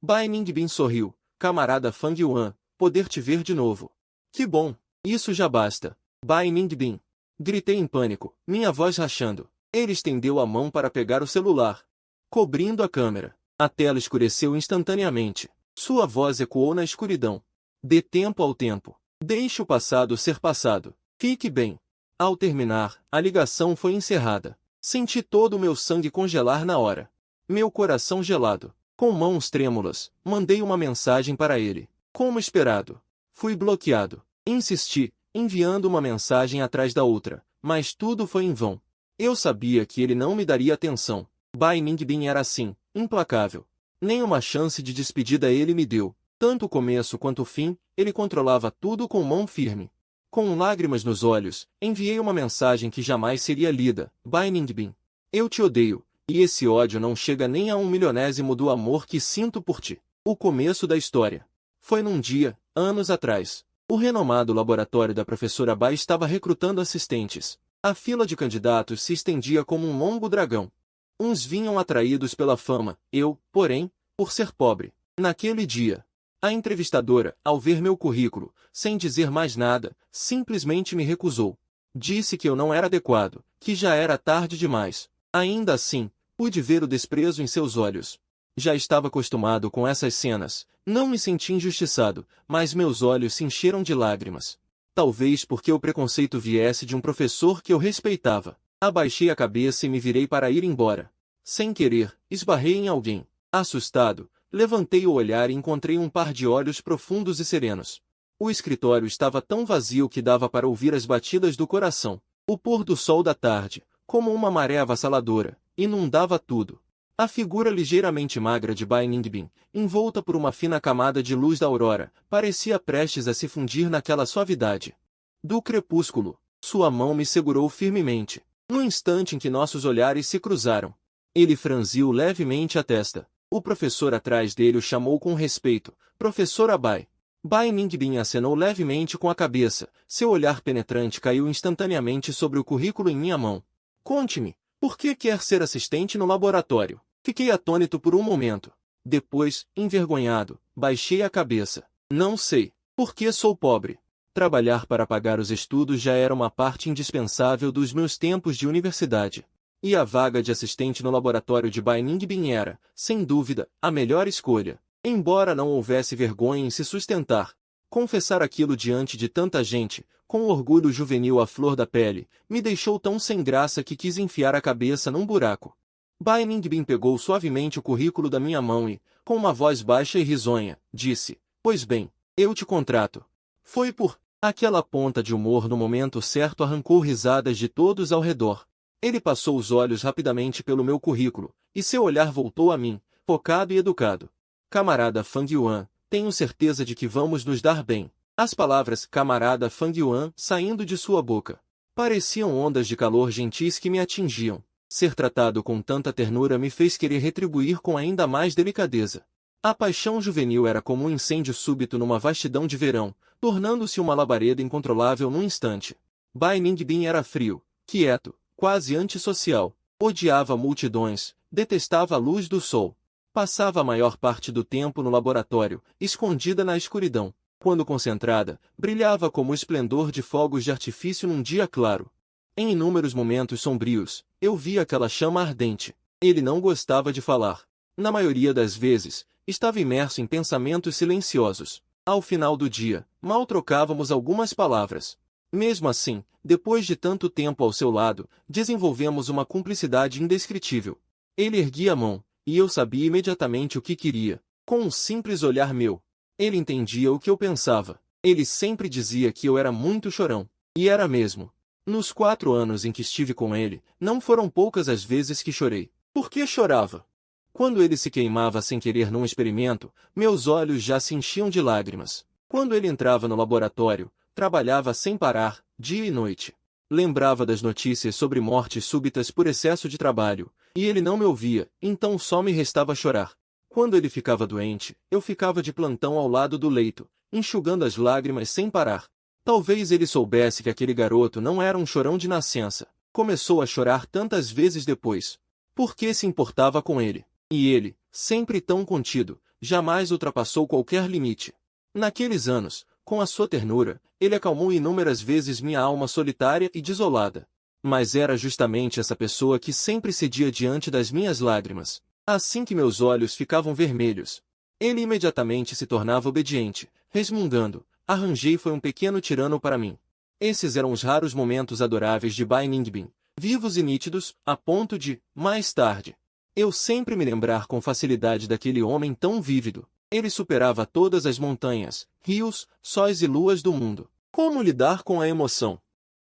Bai Ningbin sorriu. Camarada Fang Yuan, poder te ver de novo. Que bom, isso já basta. Bai Ningbin. Gritei em pânico, minha voz rachando. Ele estendeu a mão para pegar o celular, cobrindo a câmera. A tela escureceu instantaneamente. Sua voz ecoou na escuridão. Dê tempo ao tempo. Deixe o passado ser passado. Fique bem. Ao terminar, a ligação foi encerrada. Senti todo o meu sangue congelar na hora. Meu coração gelado. Com mãos trêmulas, mandei uma mensagem para ele. Como esperado. Fui bloqueado. Insisti, enviando uma mensagem atrás da outra, mas tudo foi em vão. Eu sabia que ele não me daria atenção. Bai Ningbin era assim, implacável. Nenhuma chance de despedida ele me deu. Tanto o começo quanto o fim, ele controlava tudo com mão firme. Com lágrimas nos olhos, enviei uma mensagem que jamais seria lida. Bai Ningbin. Eu te odeio, e esse ódio não chega nem a 1/1000º do amor que sinto por ti. O começo da história. Foi num dia, anos atrás. O renomado laboratório da professora Bai estava recrutando assistentes. A fila de candidatos se estendia como um longo dragão. Uns vinham atraídos pela fama, eu, porém, por ser pobre. Naquele dia, a entrevistadora, ao ver meu currículo, sem dizer mais nada, simplesmente me recusou. Disse que eu não era adequado, que já era tarde demais. Ainda assim, pude ver o desprezo em seus olhos. Já estava acostumado com essas cenas, não me senti injustiçado, mas meus olhos se encheram de lágrimas. Talvez porque o preconceito viesse de um professor que eu respeitava. Abaixei a cabeça e me virei para ir embora. Sem querer, esbarrei em alguém. Assustado, levantei o olhar e encontrei um par de olhos profundos e serenos. O escritório estava tão vazio que dava para ouvir as batidas do coração. O pôr do sol da tarde, como uma maré avassaladora, inundava tudo. A figura ligeiramente magra de Bai Ningbin, envolta por uma fina camada de luz da aurora, parecia prestes a se fundir naquela suavidade do crepúsculo. Sua mão me segurou firmemente. No instante em que nossos olhares se cruzaram, ele franziu levemente a testa. O professor atrás dele o chamou com respeito. Professor Bai. Bai Ningbin acenou levemente com a cabeça. Seu olhar penetrante caiu instantaneamente sobre o currículo em minha mão. Conte-me, por que quer ser assistente no laboratório? Fiquei atônito por um momento. Depois, envergonhado, baixei a cabeça. Não sei, porque sou pobre. Trabalhar para pagar os estudos já era uma parte indispensável dos meus tempos de universidade. E a vaga de assistente no laboratório de Bai Ningbin era, sem dúvida, a melhor escolha. Embora não houvesse vergonha em se sustentar, confessar aquilo diante de tanta gente, com o orgulho juvenil à flor da pele, me deixou tão sem graça que quis enfiar a cabeça num buraco. Bai Ningbin pegou suavemente o currículo da minha mão e, com uma voz baixa e risonha, disse, pois bem, eu te contrato. Foi por... Aquela ponta de humor no momento certo arrancou risadas de todos ao redor. Ele passou os olhos rapidamente pelo meu currículo, e seu olhar voltou a mim, focado e educado. Camarada Fang Yuan, tenho certeza de que vamos nos dar bem. As palavras camarada Fang Yuan saindo de sua boca pareciam ondas de calor gentis que me atingiam. Ser tratado com tanta ternura me fez querer retribuir com ainda mais delicadeza. A paixão juvenil era como um incêndio súbito numa vastidão de verão, tornando-se uma labareda incontrolável num instante. Bai Ningbin era frio, quieto, quase antissocial. Odiava multidões, detestava a luz do sol. Passava a maior parte do tempo no laboratório, escondida na escuridão. Quando concentrada, brilhava como o esplendor de fogos de artifício num dia claro. Em inúmeros momentos sombrios, eu via aquela chama ardente. Ele não gostava de falar. Na maioria das vezes, estava imerso em pensamentos silenciosos. Ao final do dia, mal trocávamos algumas palavras. Mesmo assim, depois de tanto tempo ao seu lado, desenvolvemos uma cumplicidade indescritível. Ele erguia a mão, e eu sabia imediatamente o que queria. Com um simples olhar meu, ele entendia o que eu pensava. Ele sempre dizia que eu era muito chorão. E era mesmo. Nos 4 anos em que estive com ele, não foram poucas as vezes que chorei. Por que chorava? Quando ele se queimava sem querer num experimento, meus olhos já se enchiam de lágrimas. Quando ele entrava no laboratório, trabalhava sem parar, dia e noite. Lembrava das notícias sobre mortes súbitas por excesso de trabalho, e ele não me ouvia, então só me restava chorar. Quando ele ficava doente, eu ficava de plantão ao lado do leito, enxugando as lágrimas sem parar. Talvez ele soubesse que aquele garoto não era um chorão de nascença. Começou a chorar tantas vezes depois. Por que se importava com ele? E ele, sempre tão contido, jamais ultrapassou qualquer limite. Naqueles anos, com a sua ternura, ele acalmou inúmeras vezes minha alma solitária e desolada. Mas era justamente essa pessoa que sempre cedia diante das minhas lágrimas. Assim que meus olhos ficavam vermelhos, ele imediatamente se tornava obediente, resmungando, arranjei foi um pequeno tirano para mim. Esses eram os raros momentos adoráveis de Bai Ningbin. vivos e nítidos, a ponto de, mais tarde, eu sempre me lembrar com facilidade daquele homem tão vívido. Ele superava todas as montanhas, rios, sóis e luas do mundo. Como lidar com a emoção?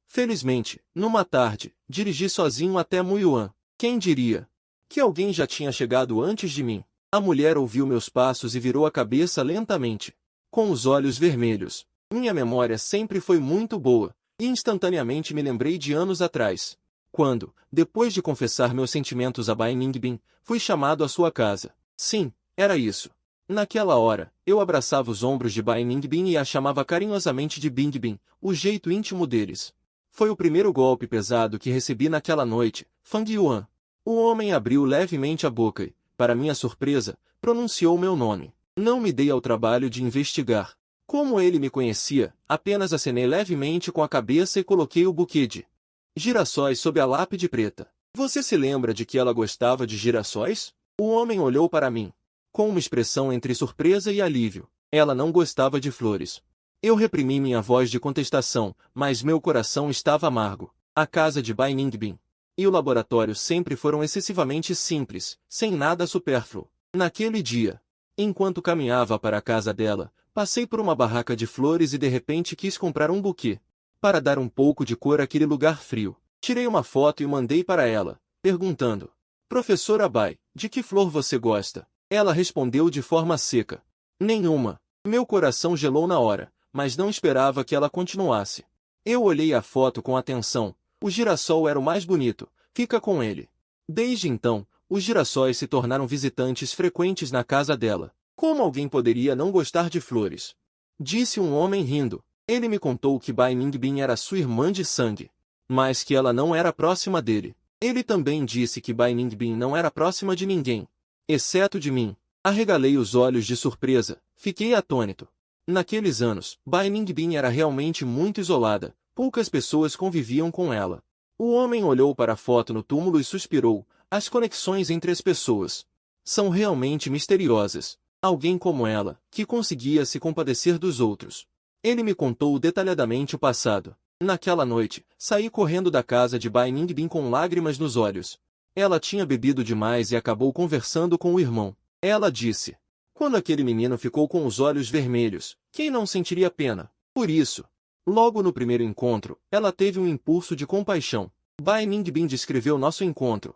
Felizmente, numa tarde, dirigi sozinho até Muyuan. Quem diria que alguém já tinha chegado antes de mim? A mulher ouviu meus passos e virou a cabeça lentamente, com os olhos vermelhos. Minha memória sempre foi muito boa, e instantaneamente me lembrei de anos atrás, quando, depois de confessar meus sentimentos a Bai Ningbin, fui chamado à sua casa. Sim, era isso. Naquela hora, eu abraçava os ombros de Bai Ningbin e a chamava carinhosamente de Bingbin, o jeito íntimo deles. Foi o primeiro golpe pesado que recebi naquela noite, Fang Yuan. O homem abriu levemente a boca e, para minha surpresa, pronunciou meu nome. Não me dei ao trabalho de investigar. Como ele me conhecia, apenas acenei levemente com a cabeça e coloquei o buquê de girassóis sob a lápide preta. Você se lembra de que ela gostava de girassóis? O homem olhou para mim, com uma expressão entre surpresa e alívio. Ela não gostava de flores. Eu reprimi minha voz de contestação, mas meu coração estava amargo. A casa de Bai Ningbin e o laboratório sempre foram excessivamente simples, sem nada supérfluo. Naquele dia, enquanto caminhava para a casa dela, passei por uma barraca de flores e de repente quis comprar um buquê, para dar um pouco de cor àquele lugar frio. Tirei uma foto e mandei para ela, perguntando: Professora Bai, de que flor você gosta? Ela respondeu de forma seca: nenhuma. Meu coração gelou na hora, mas não esperava que ela continuasse. Eu olhei a foto com atenção. O girassol era o mais bonito, fica com ele. Desde então, os girassóis se tornaram visitantes frequentes na casa dela. Como alguém poderia não gostar de flores? Disse um homem rindo. Ele me contou que Bai Ningbin era sua irmã de sangue, mas que ela não era próxima dele. Ele também disse que Bai Ningbin não era próxima de ninguém, exceto de mim. Arregalei os olhos de surpresa, fiquei atônito. Naqueles anos, Bai Ningbin era realmente muito isolada, poucas pessoas conviviam com ela. O homem olhou para a foto no túmulo e suspirou. As conexões entre as pessoas são realmente misteriosas. Alguém como ela, que conseguia se compadecer dos outros. Ele me contou detalhadamente o passado. Naquela noite, saí correndo da casa de Bai Ningbin com lágrimas nos olhos. Ela tinha bebido demais e acabou conversando com o irmão. Ela disse: quando aquele menino ficou com os olhos vermelhos, quem não sentiria pena? Por isso, logo no primeiro encontro, ela teve um impulso de compaixão. Bai Ningbin descreveu nosso encontro.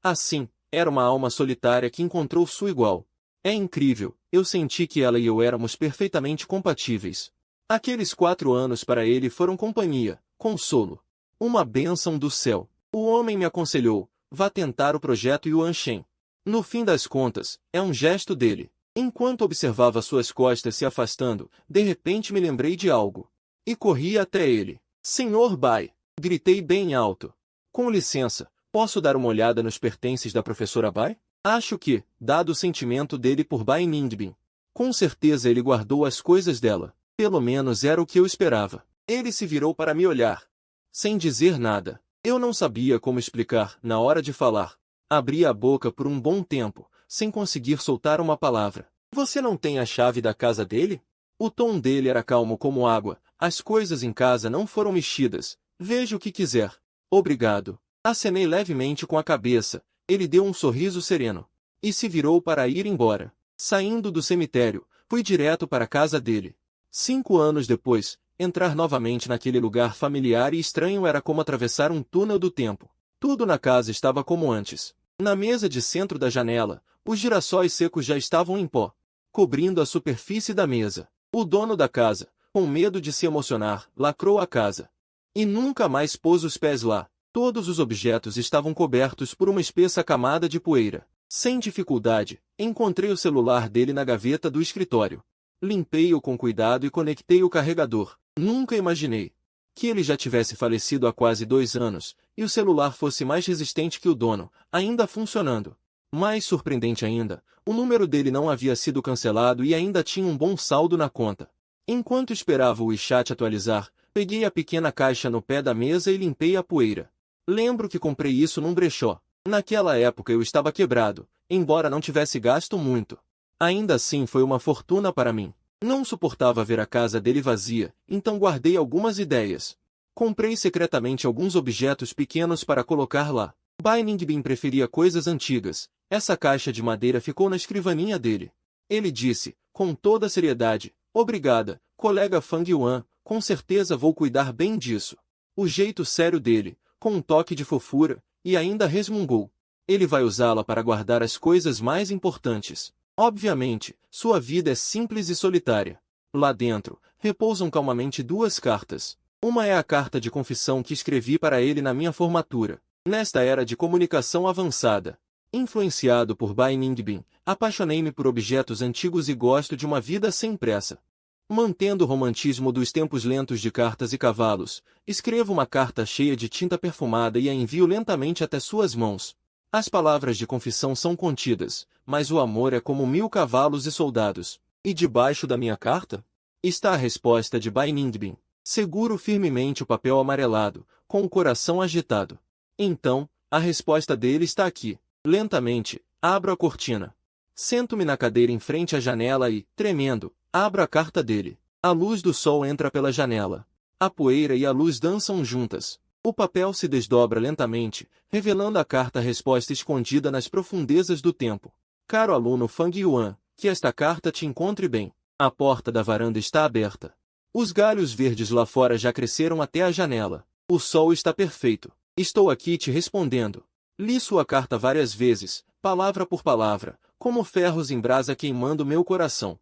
Assim, era uma alma solitária que encontrou sua igual. É incrível, eu senti que ela e eu éramos perfeitamente compatíveis. Aqueles 4 anos para ele foram companhia, consolo. Uma bênção do céu. O homem me aconselhou: vá tentar o projeto Yuanshen. No fim das contas, é um gesto dele. Enquanto observava suas costas se afastando, de repente me lembrei de algo. E corri até ele. Senhor Bai! Gritei bem alto. Com licença, posso dar uma olhada nos pertences da professora Bai? Acho que, dado o sentimento dele por Bai Ningbin, com certeza ele guardou as coisas dela. Pelo menos era o que eu esperava. Ele se virou para me olhar, sem dizer nada. Eu não sabia como explicar, na hora de falar. Abri a boca por um bom tempo, sem conseguir soltar uma palavra. Você não tem a chave da casa dele? O tom dele era calmo como água. As coisas em casa não foram mexidas. Veja o que quiser. Obrigado. Acenei levemente com a cabeça. Ele deu um sorriso sereno e se virou para ir embora. Saindo do cemitério, fui direto para a casa dele. 5 anos depois, entrar novamente naquele lugar familiar e estranho era como atravessar um túnel do tempo. Tudo na casa estava como antes. Na mesa de centro da janela, os girassóis secos já estavam em pó, cobrindo a superfície da mesa. O dono da casa, com medo de se emocionar, lacrou a casa e nunca mais pôs os pés lá. Todos os objetos estavam cobertos por uma espessa camada de poeira. Sem dificuldade, encontrei o celular dele na gaveta do escritório. Limpei-o com cuidado e conectei o carregador. Nunca imaginei que ele já tivesse falecido há quase 2 anos, e o celular fosse mais resistente que o dono, ainda funcionando. Mais surpreendente ainda, o número dele não havia sido cancelado e ainda tinha um bom saldo na conta. Enquanto esperava o WeChat atualizar, peguei a pequena caixa no pé da mesa e limpei a poeira. Lembro que comprei isso num brechó. Naquela época eu estava quebrado, embora não tivesse gasto muito. Ainda assim foi uma fortuna para mim. Não suportava ver a casa dele vazia, então guardei algumas ideias. Comprei secretamente alguns objetos pequenos para colocar lá. Bai Ningbin preferia coisas antigas. Essa caixa de madeira ficou na escrivaninha dele. Ele disse, com toda seriedade, obrigada, colega Fang Yuan, com certeza vou cuidar bem disso. O jeito sério dele, com um toque de fofura, e ainda resmungou. Ele vai usá-la para guardar as coisas mais importantes. Obviamente, sua vida é simples e solitária. Lá dentro, repousam calmamente duas cartas. Uma é a carta de confissão que escrevi para ele na minha formatura. Nesta era de comunicação avançada, influenciado por Bai Ningbin, apaixonei-me por objetos antigos e gosto de uma vida sem pressa. Mantendo o romantismo dos tempos lentos de cartas e cavalos, escrevo uma carta cheia de tinta perfumada e a envio lentamente até suas mãos. As palavras de confissão são contidas, mas o amor é como 1000 cavalos e soldados. E debaixo da minha carta? Está a resposta de Bai Ningbin. Seguro firmemente o papel amarelado, com o coração agitado. Então, a resposta dele está aqui. Lentamente, abro a cortina. Sento-me na cadeira em frente à janela e, tremendo, abro a carta dele. A luz do sol entra pela janela. A poeira e a luz dançam juntas. O papel se desdobra lentamente, revelando a carta-resposta escondida nas profundezas do tempo. Caro aluno Fang Yuan, que esta carta te encontre bem. A porta da varanda está aberta. Os galhos verdes lá fora já cresceram até a janela. O sol está perfeito. Estou aqui te respondendo. Li sua carta várias vezes, palavra por palavra, como ferros em brasa queimando meu coração.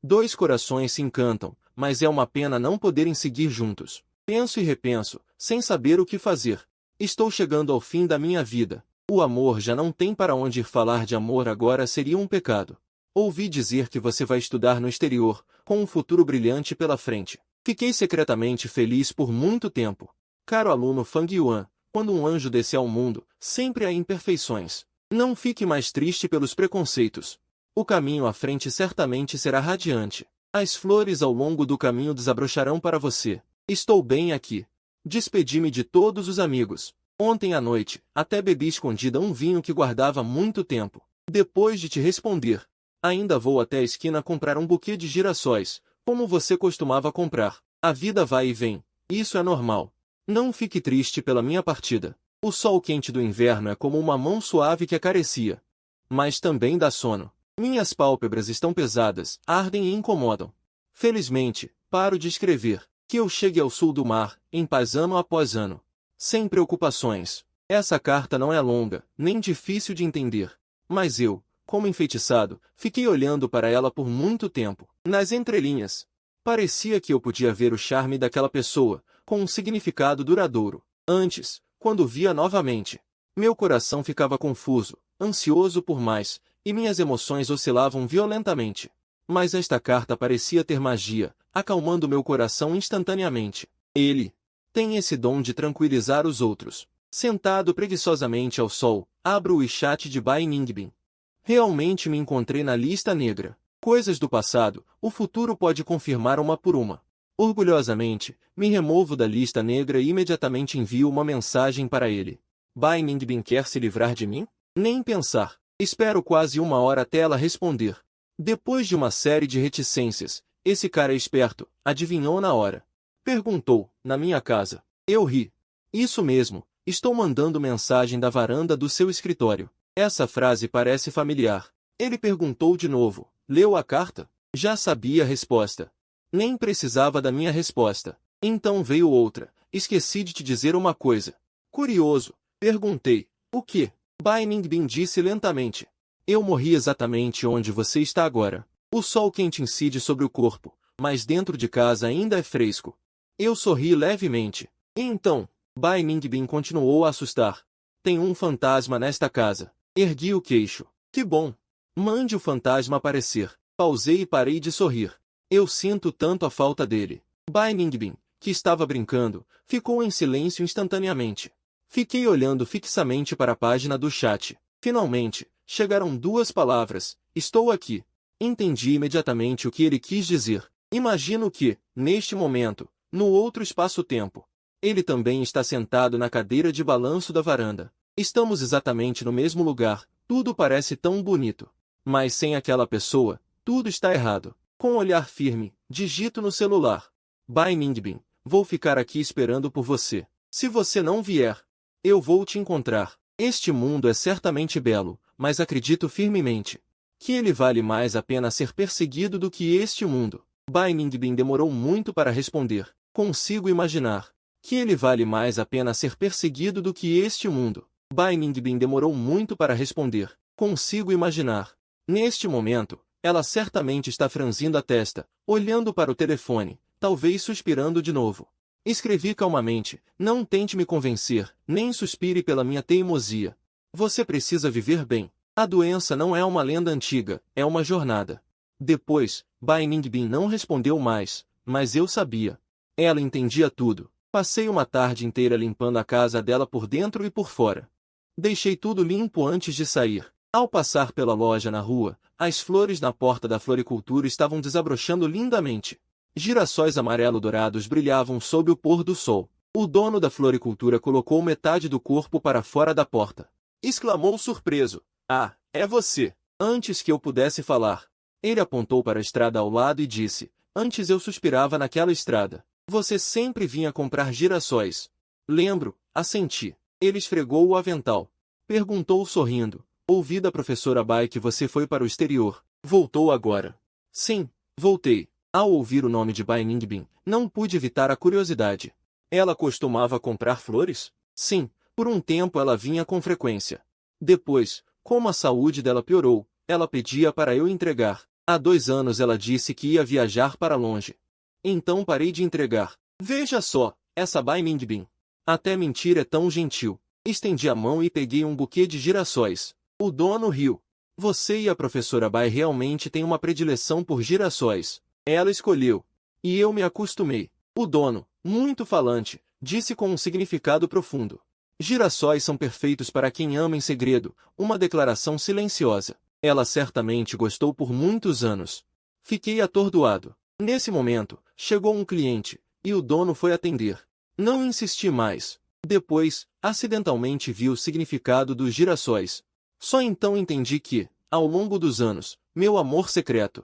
2 corações se encantam, mas é uma pena não poderem seguir juntos. Penso e repenso, sem saber o que fazer. Estou chegando ao fim da minha vida. O amor já não tem para onde ir. Falar de amor agora seria um pecado. Ouvi dizer que você vai estudar no exterior, com um futuro brilhante pela frente. Fiquei secretamente feliz por muito tempo. Caro aluno Fang Yuan, quando um anjo descer ao mundo, sempre há imperfeições. Não fique mais triste pelos preconceitos. O caminho à frente certamente será radiante. As flores ao longo do caminho desabrocharão para você. Estou bem aqui. Despedi-me de todos os amigos. Ontem à noite, até bebi escondida um vinho que guardava há muito tempo. Depois de te responder, ainda vou até a esquina comprar um buquê de girassóis, como você costumava comprar. A vida vai e vem. Isso é normal. Não fique triste pela minha partida. O sol quente do inverno é como uma mão suave que acaricia. Mas também dá sono. Minhas pálpebras estão pesadas, ardem e incomodam. Felizmente, paro de escrever. Que eu chegue ao sul do mar, em paz ano após ano. Sem preocupações. Essa carta não é longa, nem difícil de entender. Mas eu, como enfeitiçado, fiquei olhando para ela por muito tempo. Nas entrelinhas, parecia que eu podia ver o charme daquela pessoa, com um significado duradouro. Antes, quando via novamente, meu coração ficava confuso, ansioso por mais, e minhas emoções oscilavam violentamente. Mas esta carta parecia ter magia, acalmando meu coração instantaneamente. Ele tem esse dom de tranquilizar os outros. Sentado preguiçosamente ao sol, abro o WeChat de Bai Ningbin. Realmente me encontrei na lista negra. Coisas do passado, o futuro pode confirmar uma por uma. Orgulhosamente, me removo da lista negra e imediatamente envio uma mensagem para ele. Bai Ningbin quer se livrar de mim? Nem pensar. Espero quase 1 hora até ela responder. Depois de uma série de reticências, esse cara é esperto, adivinhou na hora. Perguntou, na minha casa. Eu ri. Isso mesmo, estou mandando mensagem da varanda do seu escritório. Essa frase parece familiar. Ele perguntou de novo. Leu a carta? Já sabia a resposta. Nem precisava da minha resposta. Então veio outra. Esqueci de te dizer uma coisa. Curioso. Perguntei. O quê? Bai Ningbin disse lentamente. Eu morri exatamente onde você está agora. O sol quente incide sobre o corpo, mas dentro de casa ainda é fresco. Eu sorri levemente. E então, Bai Ningbin continuou a assustar. Tem um fantasma nesta casa. Ergui o queixo. Que bom. Mande o fantasma aparecer. Pausei e parei de sorrir. Eu sinto tanto a falta dele. Bai Ningbin, que estava brincando, ficou em silêncio instantaneamente. Fiquei olhando fixamente para a página do chat. Finalmente, chegaram 2 palavras. Estou aqui. Entendi imediatamente o que ele quis dizer. Imagino que, neste momento, no outro espaço-tempo, ele também está sentado na cadeira de balanço da varanda. Estamos exatamente no mesmo lugar, tudo parece tão bonito. Mas sem aquela pessoa, tudo está errado. Com um olhar firme, digito no celular. Bai Ningbin, Vou ficar aqui esperando por você. Se você não vier, eu vou te encontrar. Este mundo é certamente belo, mas acredito firmemente que ele vale mais a pena ser perseguido do que este mundo. Bai Ningbin demorou muito para responder. Consigo imaginar que ele vale mais a pena ser perseguido do que este mundo. Bai Ningbin demorou muito para responder. Consigo imaginar. Neste momento, ela certamente está franzindo a testa, olhando para o telefone, talvez suspirando de novo. Escrevi calmamente: não tente me convencer, nem suspire pela minha teimosia. Você precisa viver bem. A doença não é uma lenda antiga, é uma jornada. Depois, Bai Ningbin não respondeu mais, mas eu sabia. Ela entendia tudo. Passei uma tarde inteira limpando a casa dela por dentro e por fora. Deixei tudo limpo antes de sair. Ao passar pela loja na rua, as flores na porta da floricultura estavam desabrochando lindamente. Girassóis amarelo-dourados brilhavam sob o pôr do sol. O dono da floricultura colocou metade do corpo para fora da porta. Exclamou surpreso: "Ah, é você!" Antes que eu pudesse falar, ele apontou para a estrada ao lado e disse: "Antes eu suspirava naquela estrada. Você sempre vinha comprar girassóis." "Lembro", assenti. Ele esfregou o avental. Perguntou sorrindo: "Ouvi da professora Bai que você foi para o exterior. Voltou agora?" "Sim, voltei." Ao ouvir o nome de Bai Ningbin, não pude evitar a curiosidade. Ela costumava comprar flores? Sim, por um tempo ela vinha com frequência. Depois, como a saúde dela piorou, ela pedia para eu entregar. Há 2 anos ela disse que ia viajar para longe. Então parei de entregar. Veja só, essa Bai Ningbin. Até mentir é tão gentil. Estendi a mão e peguei um buquê de girassóis. O dono riu. Você e a professora Bai realmente têm uma predileção por girassóis. Ela escolheu. E eu me acostumei. O dono, muito falante, disse com um significado profundo: "Girassóis são perfeitos para quem ama em segredo", uma declaração silenciosa. Ela certamente gostou por muitos anos. Fiquei atordoado. Nesse momento, chegou um cliente, e o dono foi atender. Não insisti mais. Depois, acidentalmente vi o significado dos girassóis. Só então entendi que, ao longo dos anos, meu amor secreto.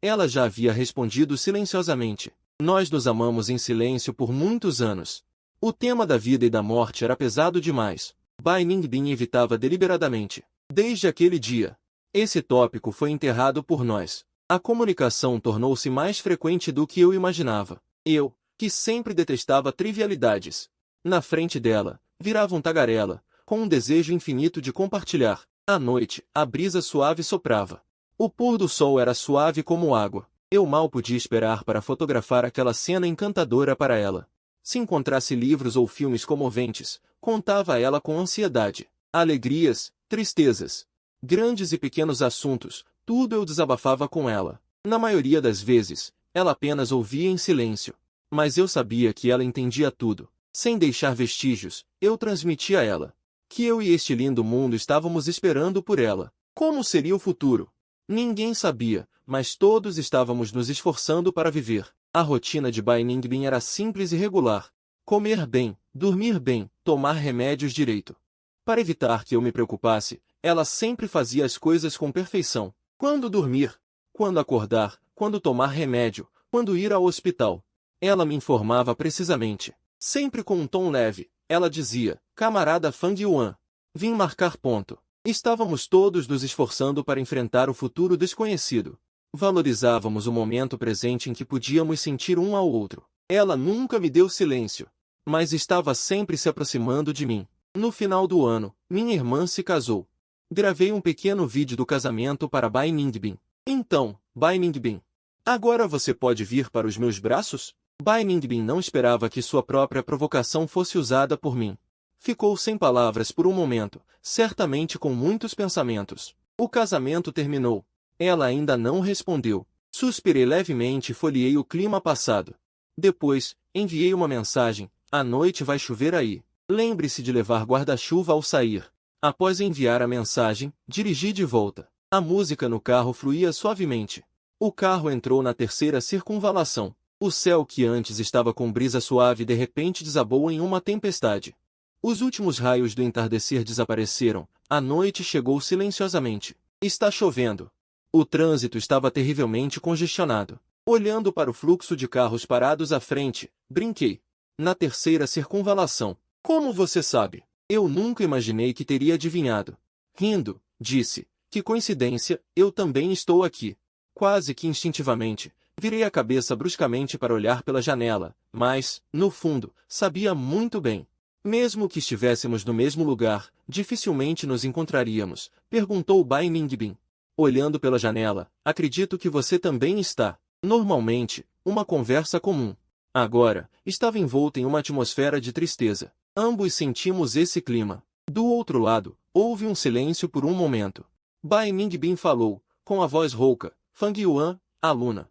Ela já havia respondido silenciosamente. Nós nos amamos em silêncio por muitos anos. O tema da vida e da morte era pesado demais. Bai Ningbin evitava deliberadamente. Desde aquele dia, esse tópico foi enterrado por nós. A comunicação tornou-se mais frequente do que eu imaginava. Eu, que sempre detestava trivialidades, na frente dela, virava um tagarela, com um desejo infinito de compartilhar. À noite, a brisa suave soprava. O pôr do sol era suave como água. Eu mal podia esperar para fotografar aquela cena encantadora para ela. Se encontrasse livros ou filmes comoventes, contava a ela com ansiedade. Alegrias, tristezas, grandes e pequenos assuntos, tudo eu desabafava com ela. Na maioria das vezes, ela apenas ouvia em silêncio. Mas eu sabia que ela entendia tudo. Sem deixar vestígios, eu transmitia a ela que eu e este lindo mundo estávamos esperando por ela. Como seria o futuro? Ninguém sabia, mas todos estávamos nos esforçando para viver. A rotina de Bai Ningbin era simples e regular. Comer bem, dormir bem, tomar remédios direito. Para evitar que eu me preocupasse, ela sempre fazia as coisas com perfeição. Quando dormir, quando acordar, quando tomar remédio, quando ir ao hospital. Ela me informava precisamente. Sempre com um tom leve, ela dizia: "Camarada Fang Yuan, vim marcar ponto." Estávamos todos nos esforçando para enfrentar o futuro desconhecido. Valorizávamos o momento presente em que podíamos sentir um ao outro. Ela nunca me deu silêncio, mas estava sempre se aproximando de mim. No final do ano, minha irmã se casou. Gravei um pequeno vídeo do casamento para Bai Ningbin. "Então, Bai Ningbin, agora você pode vir para os meus braços?" Bai Ningbin não esperava que sua própria provocação fosse usada por mim. Ficou sem palavras por um momento, certamente com muitos pensamentos. O casamento terminou. Ela ainda não respondeu. Suspirei levemente e folheei o clima passado. Depois, enviei uma mensagem: "À noite vai chover aí. Lembre-se de levar guarda-chuva ao sair." Após enviar a mensagem, dirigi de volta. A música no carro fluía suavemente. O carro entrou na terceira circunvalação. O céu que antes estava com brisa suave de repente desabou em uma tempestade. Os últimos raios do entardecer desapareceram. A noite chegou silenciosamente. Está chovendo. O trânsito estava terrivelmente congestionado. Olhando para o fluxo de carros parados à frente, Brinquei. Na terceira circunvalação. Como você sabe? Eu nunca imaginei que teria adivinhado. Rindo, disse, que coincidência, eu também estou aqui. Quase que instintivamente, virei a cabeça bruscamente para olhar pela janela, mas, no fundo, sabia muito bem. Mesmo que estivéssemos no mesmo lugar, dificilmente nos encontraríamos, perguntou Bai Ningbin. Olhando pela janela, acredito que você também está. Normalmente, uma conversa comum. Agora, estava envolta em uma atmosfera de tristeza. Ambos sentimos esse clima. Do outro lado, houve um silêncio por um momento. Bai Ningbin falou, com a voz rouca, Fang Yuan, aluna.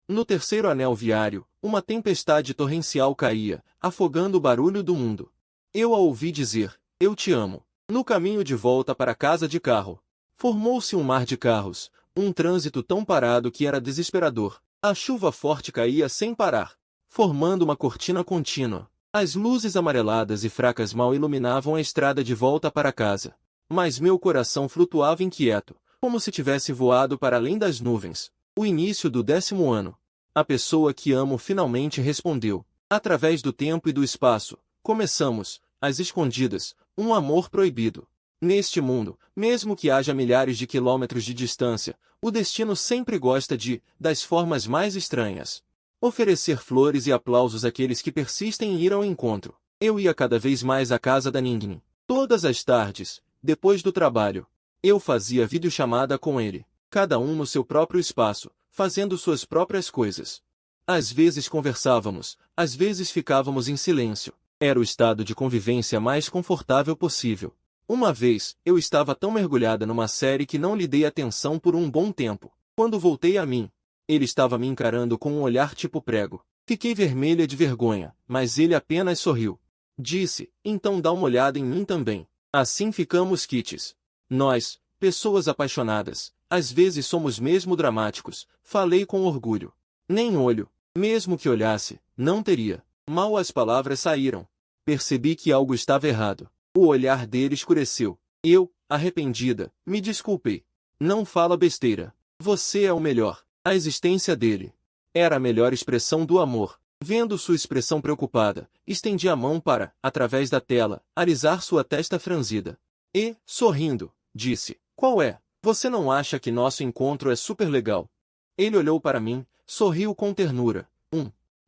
No terceiro anel viário, uma tempestade torrencial caía, afogando o barulho do mundo. Eu a ouvi dizer, eu te amo. No caminho de volta para casa de carro. Formou-se um mar de carros, um trânsito tão parado que era desesperador. A chuva forte caía sem parar, formando uma cortina contínua. As luzes amareladas e fracas mal iluminavam a estrada de volta para casa. Mas meu coração flutuava inquieto, como se tivesse voado para além das nuvens. O início do 10º ano. A pessoa que amo finalmente respondeu. Através do tempo e do espaço, começamos, às escondidas, um amor proibido. Neste mundo, mesmo que haja milhares de quilômetros de distância, o destino sempre gosta das formas mais estranhas. Oferecer flores e aplausos àqueles que persistem em ir ao encontro. Eu ia cada vez mais à casa da Ningning. Todas as tardes, depois do trabalho, eu fazia videochamada com ele, cada um no seu próprio espaço, fazendo suas próprias coisas. Às vezes conversávamos, às vezes ficávamos em silêncio. Era o estado de convivência mais confortável possível. Uma vez, eu estava tão mergulhada numa série que não lhe dei atenção por um bom tempo. Quando voltei a mim, ele estava me encarando com um olhar tipo prego. Fiquei vermelha de vergonha, mas ele apenas sorriu. Disse, então dá uma olhada em mim também. Assim ficamos quites. Nós, pessoas apaixonadas, às vezes somos mesmo dramáticos, falei com orgulho. Nem olho, mesmo que olhasse, não teria. Mal as palavras saíram. Percebi que algo estava errado. O olhar dele escureceu. Eu, arrependida, me desculpei. Não fala besteira. Você é o melhor. A existência dele era a melhor expressão do amor. Vendo sua expressão preocupada, estendi a mão para, através da tela, alisar sua testa franzida. E, sorrindo, disse, qual é? Você não acha que nosso encontro é super legal? Ele olhou para mim, sorriu com ternura.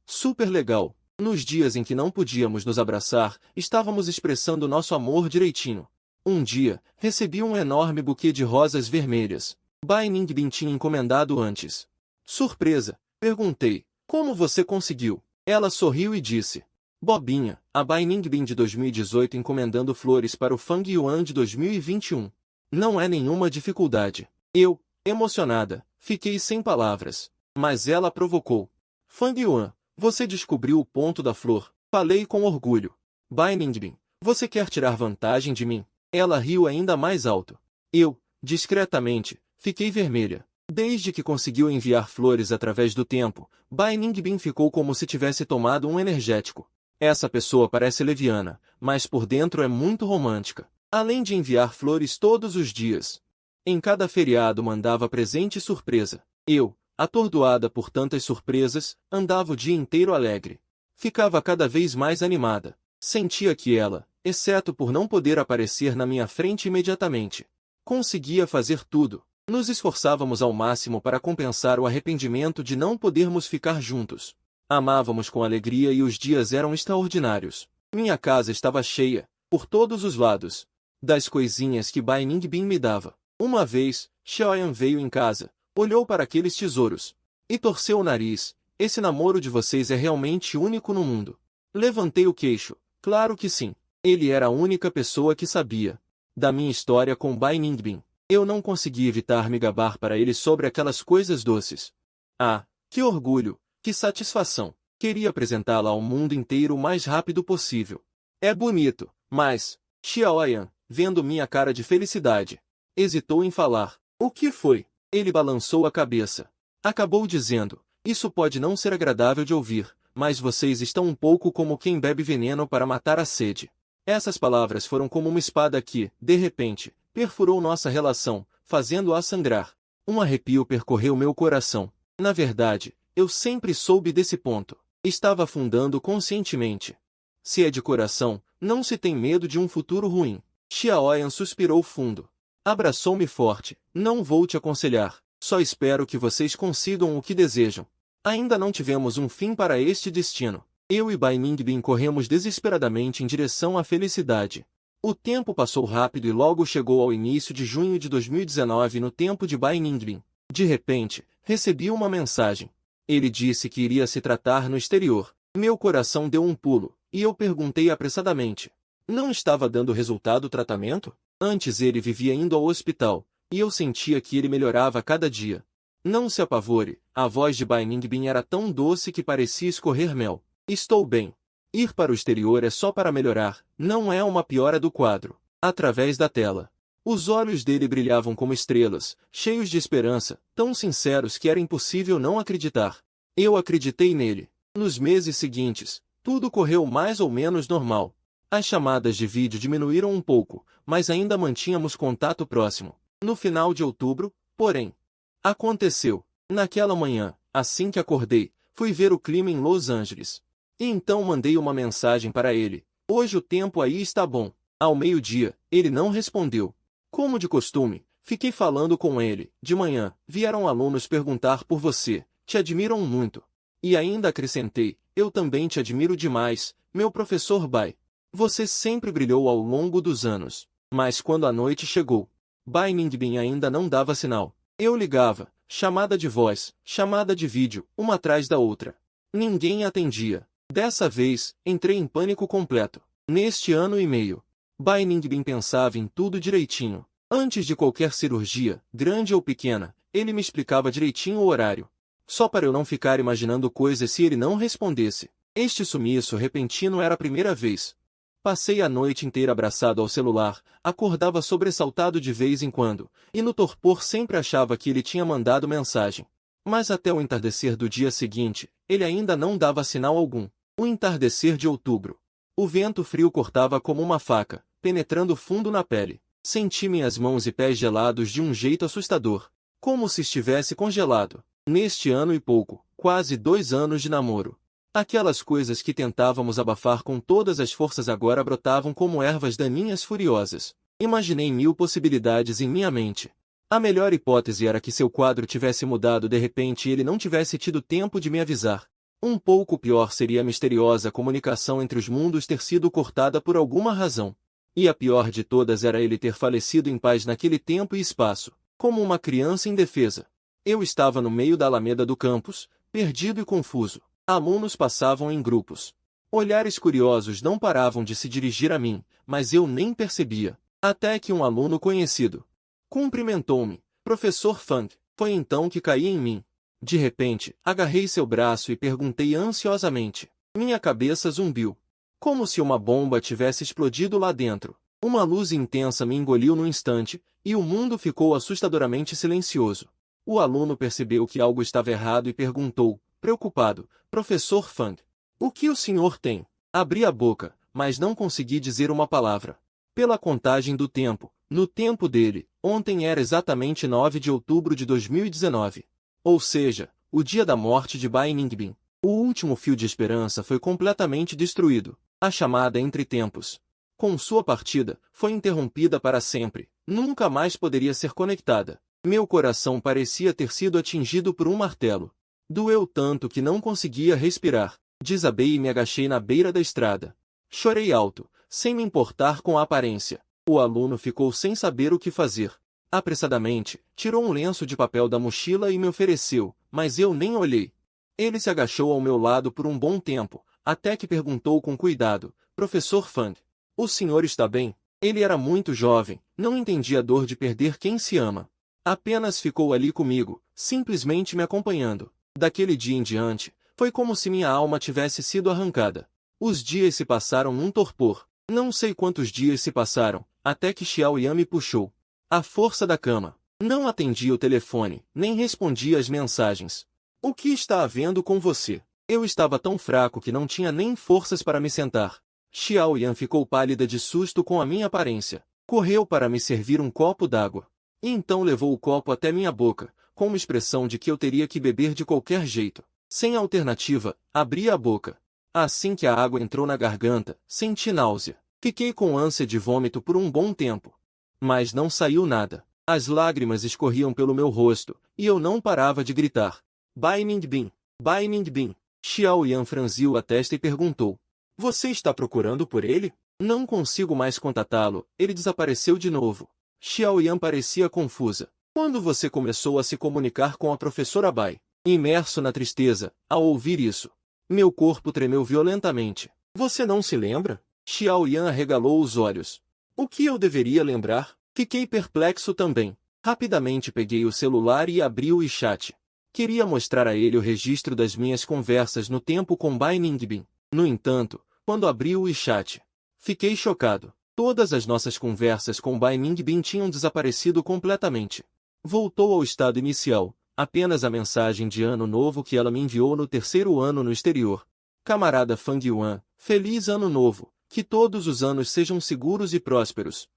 Super legal. Nos dias em que não podíamos nos abraçar, estávamos expressando nosso amor direitinho. Um dia, recebi um enorme buquê de rosas vermelhas. Bai Ningbin tinha encomendado antes. Surpresa, perguntei, como você conseguiu? Ela sorriu e disse, bobinha, a Bai Ningbin de 2018 encomendando flores para o Fang Yuan de 2021. Não é nenhuma dificuldade. Eu, emocionada, fiquei sem palavras. Mas ela provocou. Fang Yuan, você descobriu o ponto da flor. Falei com orgulho. Bai Ningbin, você quer tirar vantagem de mim? Ela riu ainda mais alto. Eu, discretamente, fiquei vermelha. Desde que conseguiu enviar flores através do tempo, Bai Ningbin ficou como se tivesse tomado um energético. Essa pessoa parece leviana, mas por dentro é muito romântica. Além de enviar flores todos os dias. Em cada feriado mandava presente surpresa. Eu, atordoada por tantas surpresas, andava o dia inteiro alegre. Ficava cada vez mais animada. Sentia que ela, exceto por não poder aparecer na minha frente imediatamente, conseguia fazer tudo. Nos esforçávamos ao máximo para compensar o arrependimento de não podermos ficar juntos. Amávamos com alegria e os dias eram extraordinários. Minha casa estava cheia, por todos os lados, das coisinhas que Bai Ningbin me dava. Uma vez, Xiaoyan veio em casa, olhou para aqueles tesouros e torceu o nariz. Esse namoro de vocês é realmente único no mundo. Levantei o queixo. Claro que sim. Ele era a única pessoa que sabia da minha história com Bai Ningbin. Eu não consegui evitar me gabar para ele sobre aquelas coisas doces. Ah, que orgulho, que satisfação. Queria apresentá-la ao mundo inteiro o mais rápido possível. É bonito, mas... Xiaoyan, vendo minha cara de felicidade, hesitou em falar. O que foi? Ele balançou a cabeça. Acabou dizendo, isso pode não ser agradável de ouvir, mas vocês estão um pouco como quem bebe veneno para matar a sede. Essas palavras foram como uma espada que, de repente, perfurou nossa relação, fazendo-a sangrar. Um arrepio percorreu meu coração. Na verdade, eu sempre soube desse ponto. Estava afundando conscientemente. Se é de coração, não se tem medo de um futuro ruim. Xiaoyan suspirou fundo. Abraçou-me forte. Não vou te aconselhar. Só espero que vocês consigam o que desejam. Ainda não tivemos um fim para este destino. Eu e Bai Ningbin corremos desesperadamente em direção à felicidade. O tempo passou rápido e logo chegou ao início de junho de 2019 no tempo de Bai Ningbin. De repente, recebi uma mensagem. Ele disse que iria se tratar no exterior. Meu coração deu um pulo, e eu perguntei apressadamente. Não estava dando resultado o tratamento? Antes ele vivia indo ao hospital, e eu sentia que ele melhorava a cada dia. Não se apavore, a voz de Bai Ningbin era tão doce que parecia escorrer mel. Estou bem. Ir para o exterior é só para melhorar, não é uma piora do quadro. Através da tela. Os olhos dele brilhavam como estrelas, cheios de esperança, tão sinceros que era impossível não acreditar. Eu acreditei nele. Nos meses seguintes, tudo correu mais ou menos normal. As chamadas de vídeo diminuíram um pouco, mas ainda mantínhamos contato próximo. No final de outubro, porém, aconteceu. Naquela manhã, assim que acordei, fui ver o clima em Los Angeles. E então mandei uma mensagem para ele. Hoje o tempo aí está bom. Ao meio-dia, ele não respondeu. Como de costume, fiquei falando com ele. De manhã, vieram alunos perguntar por você. Te admiram muito. E ainda acrescentei, eu também te admiro demais, meu professor Bai. Você sempre brilhou ao longo dos anos. Mas quando a noite chegou, Bai Ningbin ainda não dava sinal. Eu ligava, chamada de voz, chamada de vídeo, uma atrás da outra. Ninguém atendia. Dessa vez, entrei em pânico completo. Neste ano e meio, Bai Ningbin pensava em tudo direitinho. Antes de qualquer cirurgia, grande ou pequena, ele me explicava direitinho o horário. Só para eu não ficar imaginando coisas se ele não respondesse. Este sumiço repentino era a primeira vez. Passei a noite inteira abraçado ao celular, acordava sobressaltado de vez em quando, e no torpor sempre achava que ele tinha mandado mensagem. Mas até o entardecer do dia seguinte, ele ainda não dava sinal algum. O entardecer de outubro. O vento frio cortava como uma faca, penetrando fundo na pele. Senti minhas mãos e pés gelados de um jeito assustador, como se estivesse congelado. Neste ano e pouco, quase 2 anos de namoro. Aquelas coisas que tentávamos abafar com todas as forças agora brotavam como ervas daninhas furiosas. Imaginei 1000 possibilidades em minha mente. A melhor hipótese era que seu quadro tivesse mudado de repente e ele não tivesse tido tempo de me avisar. Um pouco pior seria a misteriosa comunicação entre os mundos ter sido cortada por alguma razão. E a pior de todas era ele ter falecido em paz naquele tempo e espaço, como uma criança indefesa. Eu estava no meio da alameda do campus, perdido e confuso. Alunos passavam em grupos. Olhares curiosos não paravam de se dirigir a mim, mas eu nem percebia. Até que um aluno conhecido cumprimentou-me. Professor Fang. Foi então que caí em mim. De repente, agarrei seu braço e perguntei ansiosamente. Minha cabeça zumbiu. Como se uma bomba tivesse explodido lá dentro. Uma luz intensa me engoliu num instante, e o mundo ficou assustadoramente silencioso. O aluno percebeu que algo estava errado e perguntou, preocupado, Professor Fang. O que o senhor tem? Abri a boca, mas não consegui dizer uma palavra. Pela contagem do tempo, no tempo dele, ontem era exatamente 9 de outubro de 2019. Ou seja, o dia da morte de Bai Ningbin. O último fio de esperança foi completamente destruído. A chamada entre tempos. Com sua partida, foi interrompida para sempre. Nunca mais poderia ser conectada. Meu coração parecia ter sido atingido por um martelo. Doeu tanto que não conseguia respirar. Desabei e me agachei na beira da estrada. Chorei alto, sem me importar com a aparência. O aluno ficou sem saber o que fazer. Apressadamente, tirou um lenço de papel da mochila e me ofereceu, mas eu nem olhei. Ele se agachou ao meu lado por um bom tempo, até que perguntou com cuidado, Professor Fang, o senhor está bem? Ele era muito jovem, não entendia a dor de perder quem se ama. Apenas ficou ali comigo, simplesmente me acompanhando. Daquele dia em diante, foi como se minha alma tivesse sido arrancada. Os dias se passaram num torpor. Não sei quantos dias se passaram, até que Xiao Yan me puxou. À força da cama. Não atendia o telefone, nem respondia às mensagens. O que está havendo com você? Eu estava tão fraco que não tinha nem forças para me sentar. Xiao Yan ficou pálida de susto com a minha aparência. Correu para me servir um copo d'água. E então levou o copo até minha boca, com uma expressão de que eu teria que beber de qualquer jeito. Sem alternativa, abri a boca. Assim que a água entrou na garganta, senti náusea. Fiquei com ânsia de vômito por um bom tempo. Mas não saiu nada. As lágrimas escorriam pelo meu rosto, e eu não parava de gritar. Bai Ningbin! Bai Ningbin! Xiao Yan franziu a testa e perguntou. Você está procurando por ele? Não consigo mais contatá-lo, ele desapareceu de novo. Xiao Yan parecia confusa. Quando você começou a se comunicar com a professora Bai? Imerso na tristeza, ao ouvir isso. Meu corpo tremeu violentamente. Você não se lembra? Xiao Yan arregalou os olhos. O que eu deveria lembrar? Fiquei perplexo também. Rapidamente peguei o celular e abri o WeChat. Queria mostrar a ele o registro das minhas conversas no tempo com Bai Ningbin. No entanto, quando abri o WeChat, fiquei chocado. Todas as nossas conversas com Bai Ningbin tinham desaparecido completamente. Voltou ao estado inicial, apenas a mensagem de ano novo que ela me enviou no 3º ano no exterior. Camarada Fang Yuan, feliz ano novo, que todos os anos sejam seguros e prósperos.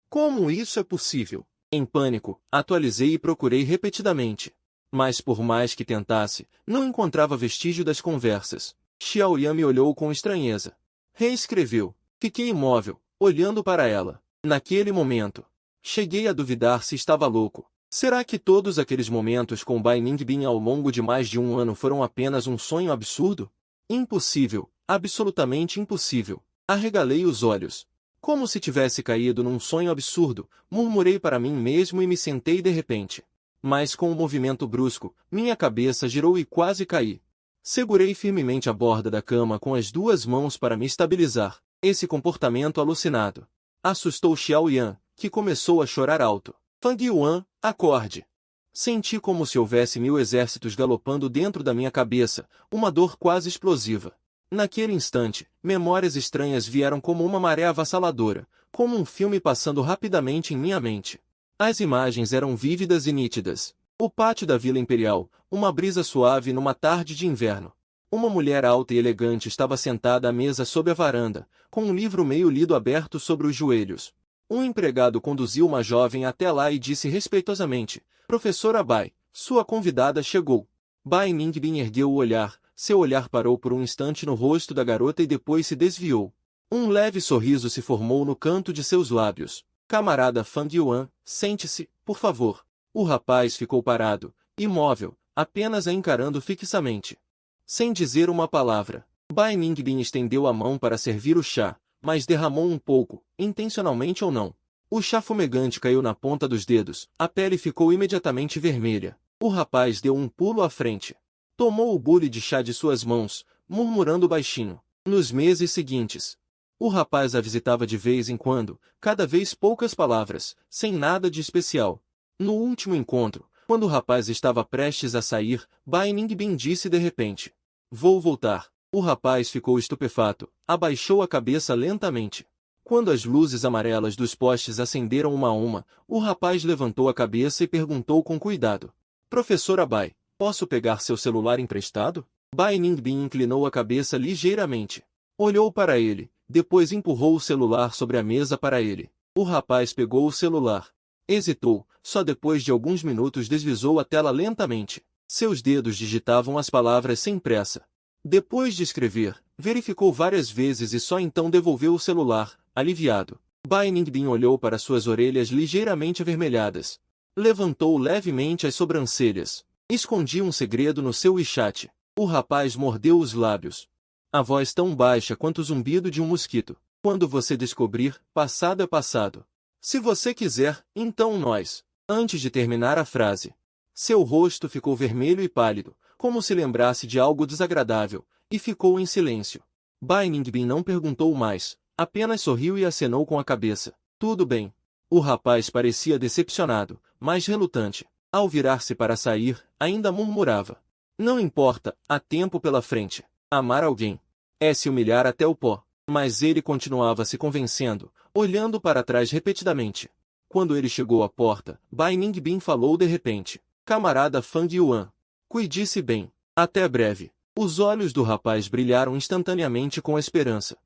Como isso é possível? Em pânico, atualizei e procurei repetidamente. Mas por mais que tentasse, não encontrava vestígio das conversas. Xiao Yan me olhou com estranheza. Reescreveu. Fiquei imóvel, olhando para ela. Naquele momento, cheguei a duvidar se estava louco. Será que todos aqueles momentos com Bai Ningbin ao longo de mais de um ano foram apenas um sonho absurdo? Impossível, absolutamente impossível. Arregalei os olhos. Como se tivesse caído num sonho absurdo, murmurei para mim mesmo e me sentei de repente. Mas com um movimento brusco, minha cabeça girou e quase caí. Segurei firmemente a borda da cama com as 2 mãos para me estabilizar. Esse comportamento alucinado assustou Xiao Yan, que começou a chorar alto. Fang Yuan, acorde. Senti como se houvesse 1000 exércitos galopando dentro da minha cabeça, uma dor quase explosiva. Naquele instante, memórias estranhas vieram como uma maré avassaladora, como um filme passando rapidamente em minha mente. As imagens eram vívidas e nítidas. O pátio da Vila Imperial, uma brisa suave numa tarde de inverno. Uma mulher alta e elegante estava sentada à mesa sob a varanda, com um livro meio lido aberto sobre os joelhos. Um empregado conduziu uma jovem até lá e disse respeitosamente, Professora Bai, sua convidada chegou. Bai Ningbin ergueu o olhar, seu olhar parou por um instante no rosto da garota e depois se desviou. Um leve sorriso se formou no canto de seus lábios. Camarada Fang Yuan, sente-se, por favor. O rapaz ficou parado, imóvel, apenas a encarando fixamente. Sem dizer uma palavra, Bai Ningbin estendeu a mão para servir o chá, mas derramou um pouco, intencionalmente ou não. O chá fumegante caiu na ponta dos dedos, a pele ficou imediatamente vermelha. O rapaz deu um pulo à frente. Tomou o bule de chá de suas mãos, murmurando baixinho. Nos meses seguintes, o rapaz a visitava de vez em quando, cada vez poucas palavras, sem nada de especial. No último encontro, quando o rapaz estava prestes a sair, Bai Ningbin disse de repente. Vou voltar. O rapaz ficou estupefato, abaixou a cabeça lentamente. Quando as luzes amarelas dos postes acenderam uma a uma, o rapaz levantou a cabeça e perguntou com cuidado. Professora Bai, posso pegar seu celular emprestado? Bai Ningbin inclinou a cabeça ligeiramente. Olhou para ele, depois empurrou o celular sobre a mesa para ele. O rapaz pegou o celular. Hesitou, só depois de alguns minutos deslizou a tela lentamente. Seus dedos digitavam as palavras sem pressa. Depois de escrever, verificou várias vezes e só então devolveu o celular, aliviado. Bai Ningbin olhou para suas orelhas ligeiramente avermelhadas. Levantou levemente as sobrancelhas. Escondia um segredo no seu WeChat. O rapaz mordeu os lábios. A voz tão baixa quanto o zumbido de um mosquito. Quando você descobrir, passado é passado. Se você quiser, então nós. Antes de terminar a frase, seu rosto ficou vermelho e pálido, como se lembrasse de algo desagradável, e ficou em silêncio. Bai Ningbin não perguntou mais, apenas sorriu e acenou com a cabeça. Tudo bem. O rapaz parecia decepcionado, mas relutante. Ao virar-se para sair, ainda murmurava. Não importa, há tempo pela frente. Amar alguém é se humilhar até o pó. Mas ele continuava se convencendo, olhando para trás repetidamente. Quando ele chegou à porta, Bai Ningbin falou de repente. Camarada Fang Yuan, cuide-se bem. Até breve. Os olhos do rapaz brilharam instantaneamente com esperança.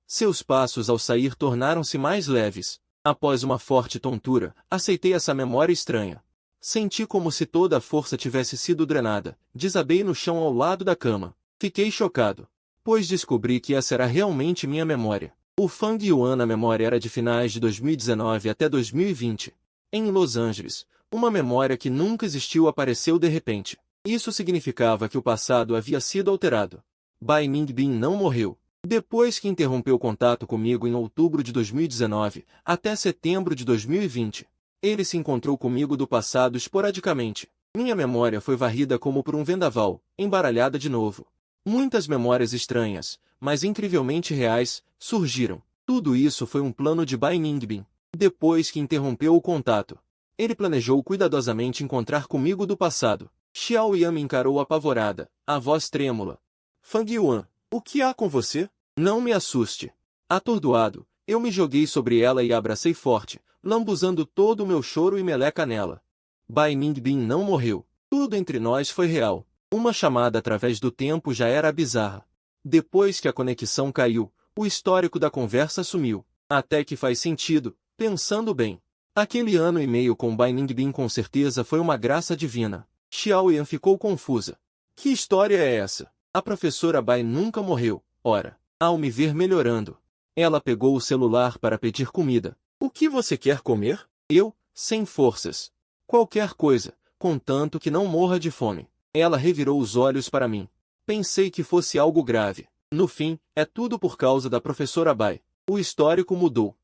Seus passos ao sair tornaram-se mais leves. Após uma forte tontura, aceitei essa memória estranha. Senti como se toda a força tivesse sido drenada. Desabei no chão ao lado da cama. Fiquei chocado, pois descobri que essa era realmente minha memória. O Fang Yuan na memória era de finais de 2019 até 2020. Em Los Angeles, uma memória que nunca existiu apareceu de repente. Isso significava que o passado havia sido alterado. Bai Ningbin não morreu. Depois que interrompeu contato comigo em outubro de 2019, até setembro de 2020, ele se encontrou comigo do passado esporadicamente. Minha memória foi varrida como por um vendaval, embaralhada de novo. Muitas memórias estranhas, mas incrivelmente reais, surgiram. Tudo isso foi um plano de Bai Ningbin. Depois que interrompeu o contato, ele planejou cuidadosamente encontrar comigo do passado. Xiao Yan me encarou apavorada, a voz trêmula. Fang Yuan, o que há com você? Não me assuste. Atordoado, eu me joguei sobre ela e a abracei forte, lambuzando todo o meu choro e meleca nela. Bai Ningbin não morreu. Tudo entre nós foi real. Uma chamada através do tempo já era bizarra. Depois que a conexão caiu, o histórico da conversa sumiu. Até que faz sentido, pensando bem. Aquele ano e meio com Bai Ningbin com certeza foi uma graça divina. Xiao Yan ficou confusa. Que história é essa? A professora Bai nunca morreu. Ora, ao me ver melhorando, ela pegou o celular para pedir comida. O que você quer comer? Eu, sem forças. Qualquer coisa, contanto que não morra de fome. Ela revirou os olhos para mim. Pensei que fosse algo grave. No fim, é tudo por causa da professora Bai. O histórico mudou.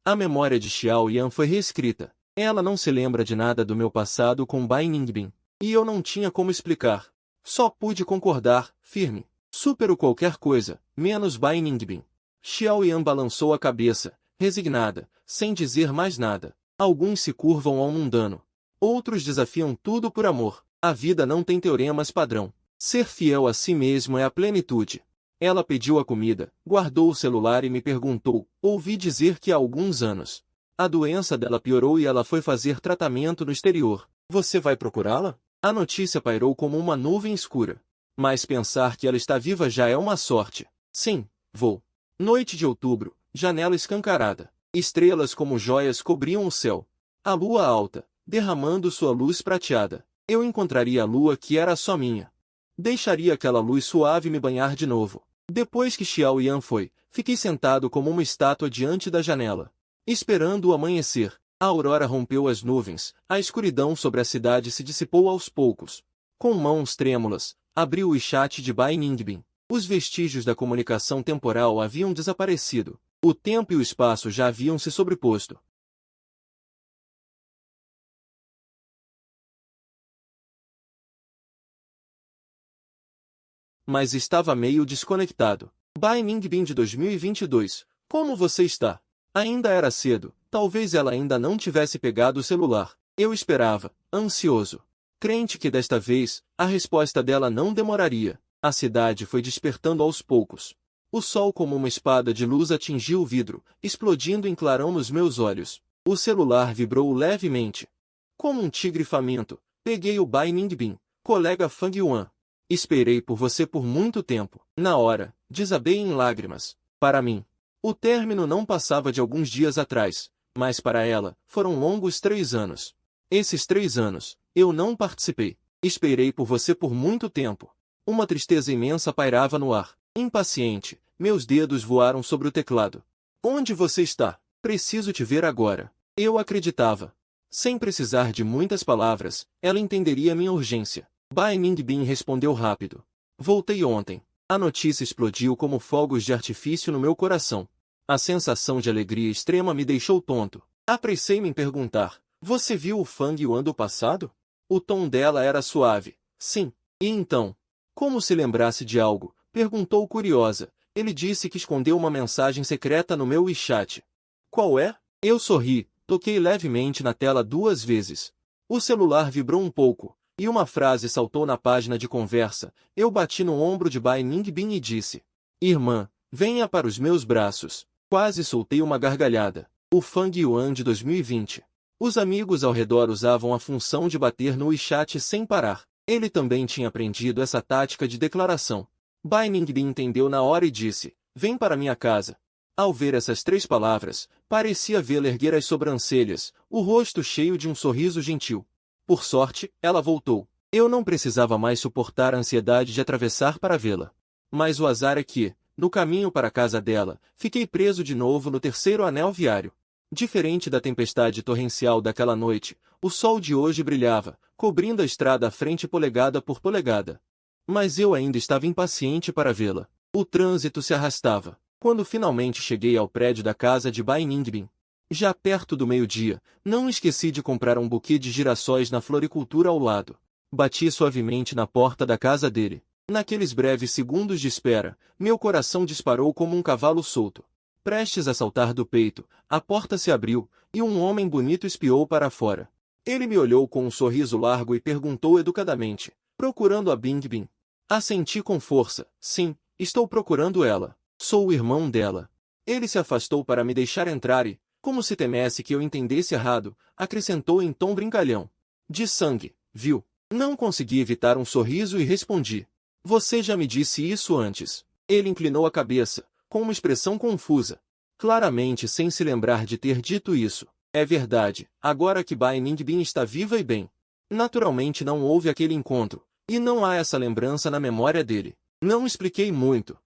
A memória de Xiao Yan foi reescrita. Ela não se lembra de nada do meu passado com Bai Ningbin. E eu não tinha como explicar. Só pude concordar, firme. Supero qualquer coisa, menos Bai Ningbin. Xiao Yan balançou a cabeça, resignada, sem dizer mais nada. Alguns se curvam ao mundano. Outros desafiam tudo por amor. A vida não tem teoremas padrão. Ser fiel a si mesmo é a plenitude. Ela pediu a comida, guardou o celular e me perguntou. Ouvi dizer que há alguns anos a doença dela piorou e ela foi fazer tratamento no exterior. Você vai procurá-la? A notícia pairou como uma nuvem escura. Mas pensar que ela está viva já é uma sorte. Sim, vou. Noite de outubro, janela escancarada. Estrelas como joias cobriam o céu. A lua alta, derramando sua luz prateada. Eu encontraria a lua que era só minha. Deixaria aquela luz suave me banhar de novo. Depois que Xiao Yan foi, fiquei sentado como uma estátua diante da janela, esperando o amanhecer. A aurora rompeu as nuvens, a escuridão sobre a cidade se dissipou aos poucos. Com mãos trêmulas, abriu o WeChat de Bai Ningbin. Os vestígios da comunicação temporal haviam desaparecido. O tempo e o espaço já haviam se sobreposto. Mas estava meio desconectado. Bai Ningbin de 2022. Como você está? Ainda era cedo. Talvez ela ainda não tivesse pegado o celular. Eu esperava, ansioso, crente que desta vez, a resposta dela não demoraria. A cidade foi despertando aos poucos. O sol como uma espada de luz atingiu o vidro, explodindo em clarão nos meus olhos. O celular vibrou levemente. Como um tigre faminto, peguei o Bai Ningbin, colega Fang Yuan. Esperei por você por muito tempo. Na hora, desabei em lágrimas. Para mim, o término não passava de alguns dias atrás. Mas para ela, foram longos 3 anos. Esses 3 anos, eu não participei. Esperei por você por muito tempo. Uma tristeza imensa pairava no ar. Impaciente, meus dedos voaram sobre o teclado. Onde você está? Preciso te ver agora. Eu acreditava. Sem precisar de muitas palavras, ela entenderia minha urgência. Bai Ningbin respondeu rápido. Voltei ontem. A notícia explodiu como fogos de artifício no meu coração. A sensação de alegria extrema me deixou tonto. Apressei-me em perguntar. Você viu o Fang Yuan do passado? O tom dela era suave. Sim. E então? Como se lembrasse de algo, perguntou curiosa. Ele disse que escondeu uma mensagem secreta no meu WeChat. Qual é? Eu sorri, toquei levemente na tela 2 vezes. O celular vibrou um pouco, e uma frase saltou na página de conversa. Eu bati no ombro de Bai Ningbin e disse. Irmã, venha para os meus braços. Quase soltei uma gargalhada. O Fang Yuan de 2020. Os amigos ao redor usavam a função de bater no WeChat sem parar. Ele também tinha aprendido essa tática de declaração. Bai Ningbin entendeu na hora e disse, vem para minha casa. Ao ver essas 3 palavras, parecia vê-la erguer as sobrancelhas, o rosto cheio de um sorriso gentil. Por sorte, ela voltou. Eu não precisava mais suportar a ansiedade de atravessar para vê-la. Mas o azar é que, no caminho para a casa dela, fiquei preso de novo no 3º anel viário. Diferente da tempestade torrencial daquela noite, o sol de hoje brilhava, cobrindo a estrada à frente polegada por polegada. Mas eu ainda estava impaciente para vê-la. O trânsito se arrastava. Quando finalmente cheguei ao prédio da casa de Bai Ningbin, já perto do meio-dia, não esqueci de comprar um buquê de girassóis na floricultura ao lado. Bati suavemente na porta da casa dele. Naqueles breves segundos de espera, meu coração disparou como um cavalo solto. Prestes a saltar do peito, a porta se abriu, e um homem bonito espiou para fora. Ele me olhou com um sorriso largo e perguntou educadamente, procurando a Bingbing. Assenti com força, sim, estou procurando ela. Sou o irmão dela. Ele se afastou para me deixar entrar e, como se temesse que eu entendesse errado, acrescentou em tom brincalhão. De sangue, viu? Não consegui evitar um sorriso e respondi. Você já me disse isso antes. Ele inclinou a cabeça, com uma expressão confusa. Claramente sem se lembrar de ter dito isso. É verdade, agora que Bai Ningbin está viva e bem. Naturalmente não houve aquele encontro, e não há essa lembrança na memória dele. Não expliquei muito.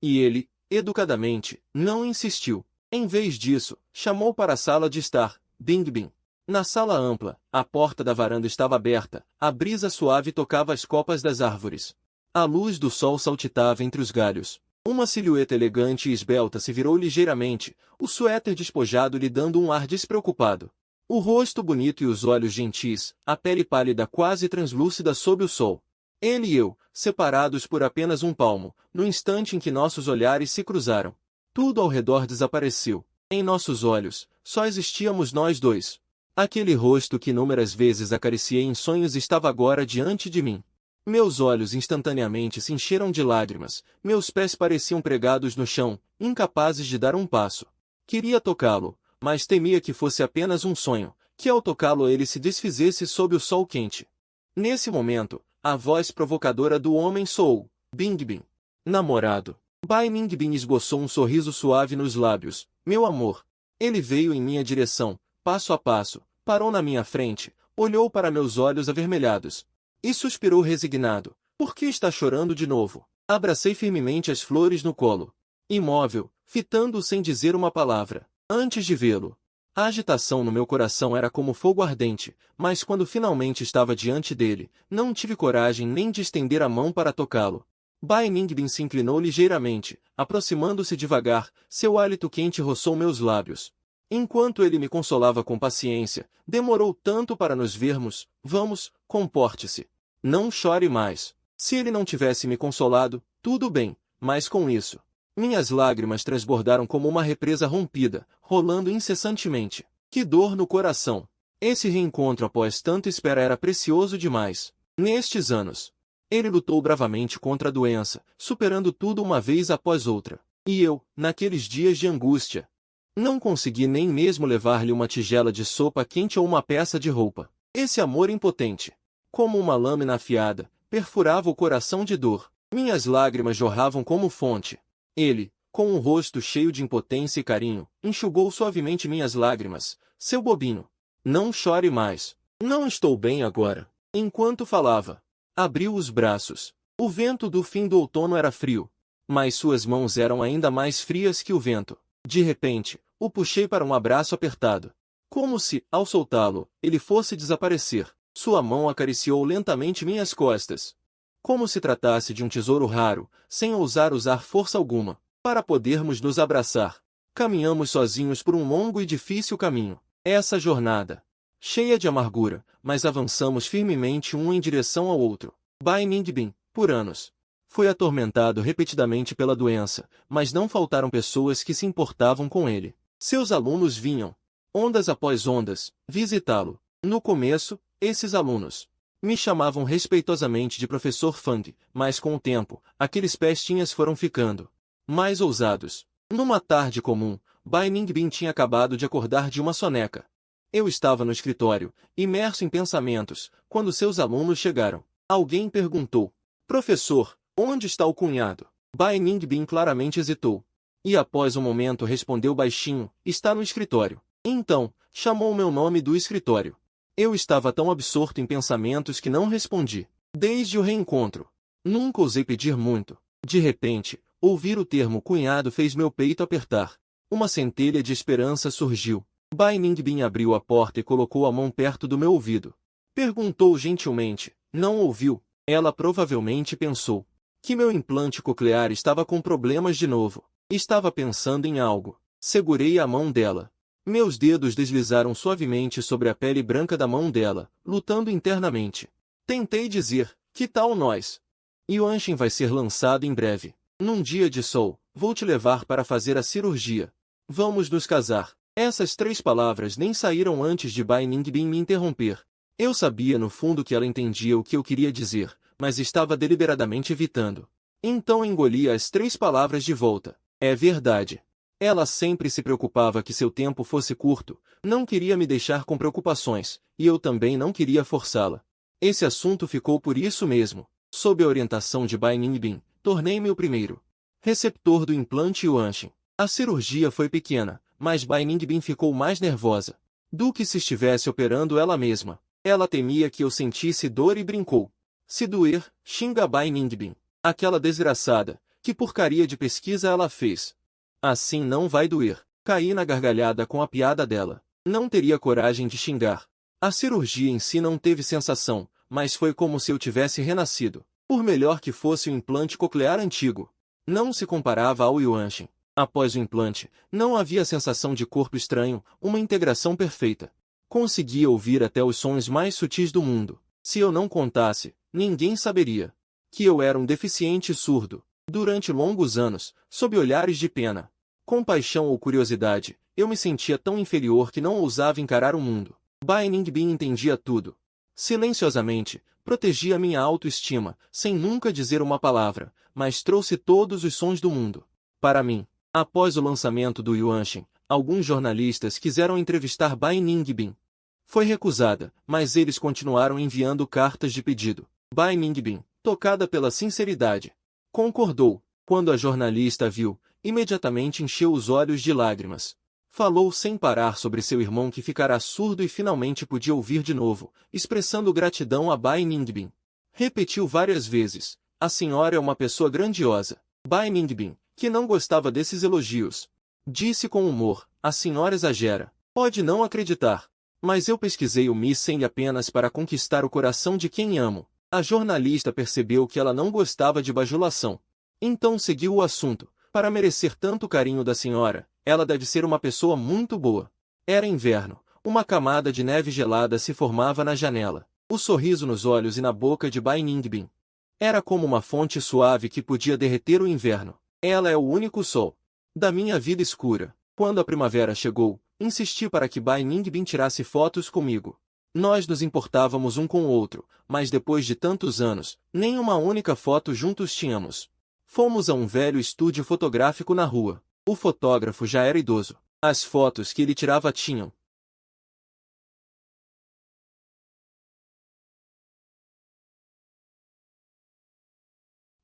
E ele, educadamente, não insistiu. Em vez disso, chamou para a sala de estar, Bingbing. Na sala ampla, a porta da varanda estava aberta, a brisa suave tocava as copas das árvores. A luz do sol saltitava entre os galhos. Uma silhueta elegante e esbelta se virou ligeiramente, o suéter despojado lhe dando um ar despreocupado. O rosto bonito e os olhos gentis, a pele pálida quase translúcida sob o sol. Ele e eu, separados por apenas um palmo, no instante em que nossos olhares se cruzaram. Tudo ao redor desapareceu. Em nossos olhos, só existíamos nós dois. Aquele rosto que inúmeras vezes acariciei em sonhos estava agora diante de mim. Meus olhos instantaneamente se encheram de lágrimas, meus pés pareciam pregados no chão, incapazes de dar um passo. Queria tocá-lo, mas temia que fosse apenas um sonho, que ao tocá-lo ele se desfizesse sob o sol quente. Nesse momento, a voz provocadora do homem soou, Bingbing. Namorado. Bai Ningbin esboçou um sorriso suave nos lábios, meu amor. Ele veio em minha direção, passo a passo, parou na minha frente, olhou para meus olhos avermelhados. E suspirou resignado. Por que está chorando de novo? Abracei firmemente as flores no colo. Imóvel, fitando-o sem dizer uma palavra. Antes de vê-lo. A agitação no meu coração era como fogo ardente, mas quando finalmente estava diante dele, não tive coragem nem de estender a mão para tocá-lo. Bai Ningbin se inclinou ligeiramente, aproximando-se devagar, seu hálito quente roçou meus lábios. Enquanto ele me consolava com paciência, demorou tanto para nos vermos, vamos, comporte-se. Não chore mais. Se ele não tivesse me consolado, tudo bem, mas com isso. Minhas lágrimas transbordaram como uma represa rompida, rolando incessantemente. Que dor no coração. Esse reencontro após tanta espera era precioso demais. Nestes anos, ele lutou bravamente contra a doença, superando tudo uma vez após outra. E eu, naqueles dias de angústia, não consegui nem mesmo levar-lhe uma tigela de sopa quente ou uma peça de roupa. Esse amor impotente, como uma lâmina afiada, perfurava o coração de dor. Minhas lágrimas jorravam como fonte. Ele, com um rosto cheio de impotência e carinho, enxugou suavemente minhas lágrimas. Seu bobinho. Não chore mais. Não estou bem agora. Enquanto falava, abriu os braços. O vento do fim do outono era frio, mas suas mãos eram ainda mais frias que o vento. De repente, o puxei para um abraço apertado. Como se, ao soltá-lo, ele fosse desaparecer. Sua mão acariciou lentamente minhas costas. Como se tratasse de um tesouro raro, sem ousar usar força alguma, para podermos nos abraçar. Caminhamos sozinhos por um longo e difícil caminho. Essa jornada, cheia de amargura, mas avançamos firmemente um em direção ao outro. Bai Ningbin, por anos, foi atormentado repetidamente pela doença, mas não faltaram pessoas que se importavam com ele. Seus alunos vinham, ondas após ondas, visitá-lo. No começo, esses alunos me chamavam respeitosamente de professor Fang, mas com o tempo, aqueles pestinhas foram ficando mais ousados. Numa tarde comum, Bai Ningbin tinha acabado de acordar de uma soneca. Eu estava no escritório, imerso em pensamentos, quando seus alunos chegaram. Alguém perguntou, professor, onde está o cunhado? Bai Ningbin claramente hesitou. E após um momento respondeu baixinho, está no escritório. Então, chamou meu nome do escritório. Eu estava tão absorto em pensamentos que não respondi. Desde o reencontro. Nunca ousei pedir muito. De repente, ouvir o termo cunhado fez meu peito apertar. Uma centelha de esperança surgiu. Bai Ningbin abriu a porta e colocou a mão perto do meu ouvido. Perguntou gentilmente, não ouviu? Ela provavelmente pensou que meu implante coclear estava com problemas de novo. Estava pensando em algo. Segurei a mão dela. Meus dedos deslizaram suavemente sobre a pele branca da mão dela, lutando internamente. Tentei dizer, que tal nós? Yuanshin vai ser lançado em breve. Num dia de sol, vou te levar para fazer a cirurgia. Vamos nos casar. Essas 3 palavras nem saíram antes de Bai Ningbin me interromper. Eu sabia no fundo que ela entendia o que eu queria dizer, mas estava deliberadamente evitando. Então engoli as 3 palavras de volta. É verdade. Ela sempre se preocupava que seu tempo fosse curto, não queria me deixar com preocupações, e eu também não queria forçá-la. Esse assunto ficou por isso mesmo. Sob a orientação de Bai Ningbin, tornei-me o primeiro receptor do implante Yuanshin. A cirurgia foi pequena, mas Bai Ningbin ficou mais nervosa do que se estivesse operando ela mesma. Ela temia que eu sentisse dor e brincou. Se doer, xinga Bai Ningbin. Aquela desgraçada, que porcaria de pesquisa ela fez. Assim não vai doer. Caí na gargalhada com a piada dela. Não teria coragem de xingar. A cirurgia em si não teve sensação, mas foi como se eu tivesse renascido. Por melhor que fosse o implante coclear antigo, não se comparava ao Yuanshin. Após o implante, não havia sensação de corpo estranho, uma integração perfeita. Conseguia ouvir até os sons mais sutis do mundo. Se eu não contasse, ninguém saberia que eu era um deficiente surdo. Durante longos anos, sob olhares de pena, compaixão ou curiosidade, eu me sentia tão inferior que não ousava encarar o mundo. Bai Ningbin entendia tudo. Silenciosamente, protegia minha autoestima, sem nunca dizer uma palavra, mas trouxe todos os sons do mundo para mim. Após o lançamento do Yuanshin, alguns jornalistas quiseram entrevistar Bai Ningbin. Foi recusada, mas eles continuaram enviando cartas de pedido. Bai Ningbin, tocada pela sinceridade, concordou. Quando a jornalista viu, imediatamente encheu os olhos de lágrimas. Falou sem parar sobre seu irmão que ficará surdo e finalmente podia ouvir de novo, expressando gratidão a Bai Ningbin. Repetiu várias vezes, a senhora é uma pessoa grandiosa. Bai Ningbin, que não gostava desses elogios, disse com humor, a senhora exagera. Pode não acreditar, mas eu pesquisei o Missing apenas para conquistar o coração de quem amo. A jornalista percebeu que ela não gostava de bajulação. Então seguiu o assunto. Para merecer tanto carinho da senhora, ela deve ser uma pessoa muito boa. Era inverno. Uma camada de neve gelada se formava na janela. O sorriso nos olhos e na boca de Bai Ningbin era como uma fonte suave que podia derreter o inverno. Ela é o único sol da minha vida escura. Quando a primavera chegou, insisti para que Bai Ningbin tirasse fotos comigo. Nós nos importávamos um com o outro, mas depois de tantos anos, nem uma única foto juntos tínhamos. Fomos a um velho estúdio fotográfico na rua. O fotógrafo já era idoso. As fotos que ele tirava tinham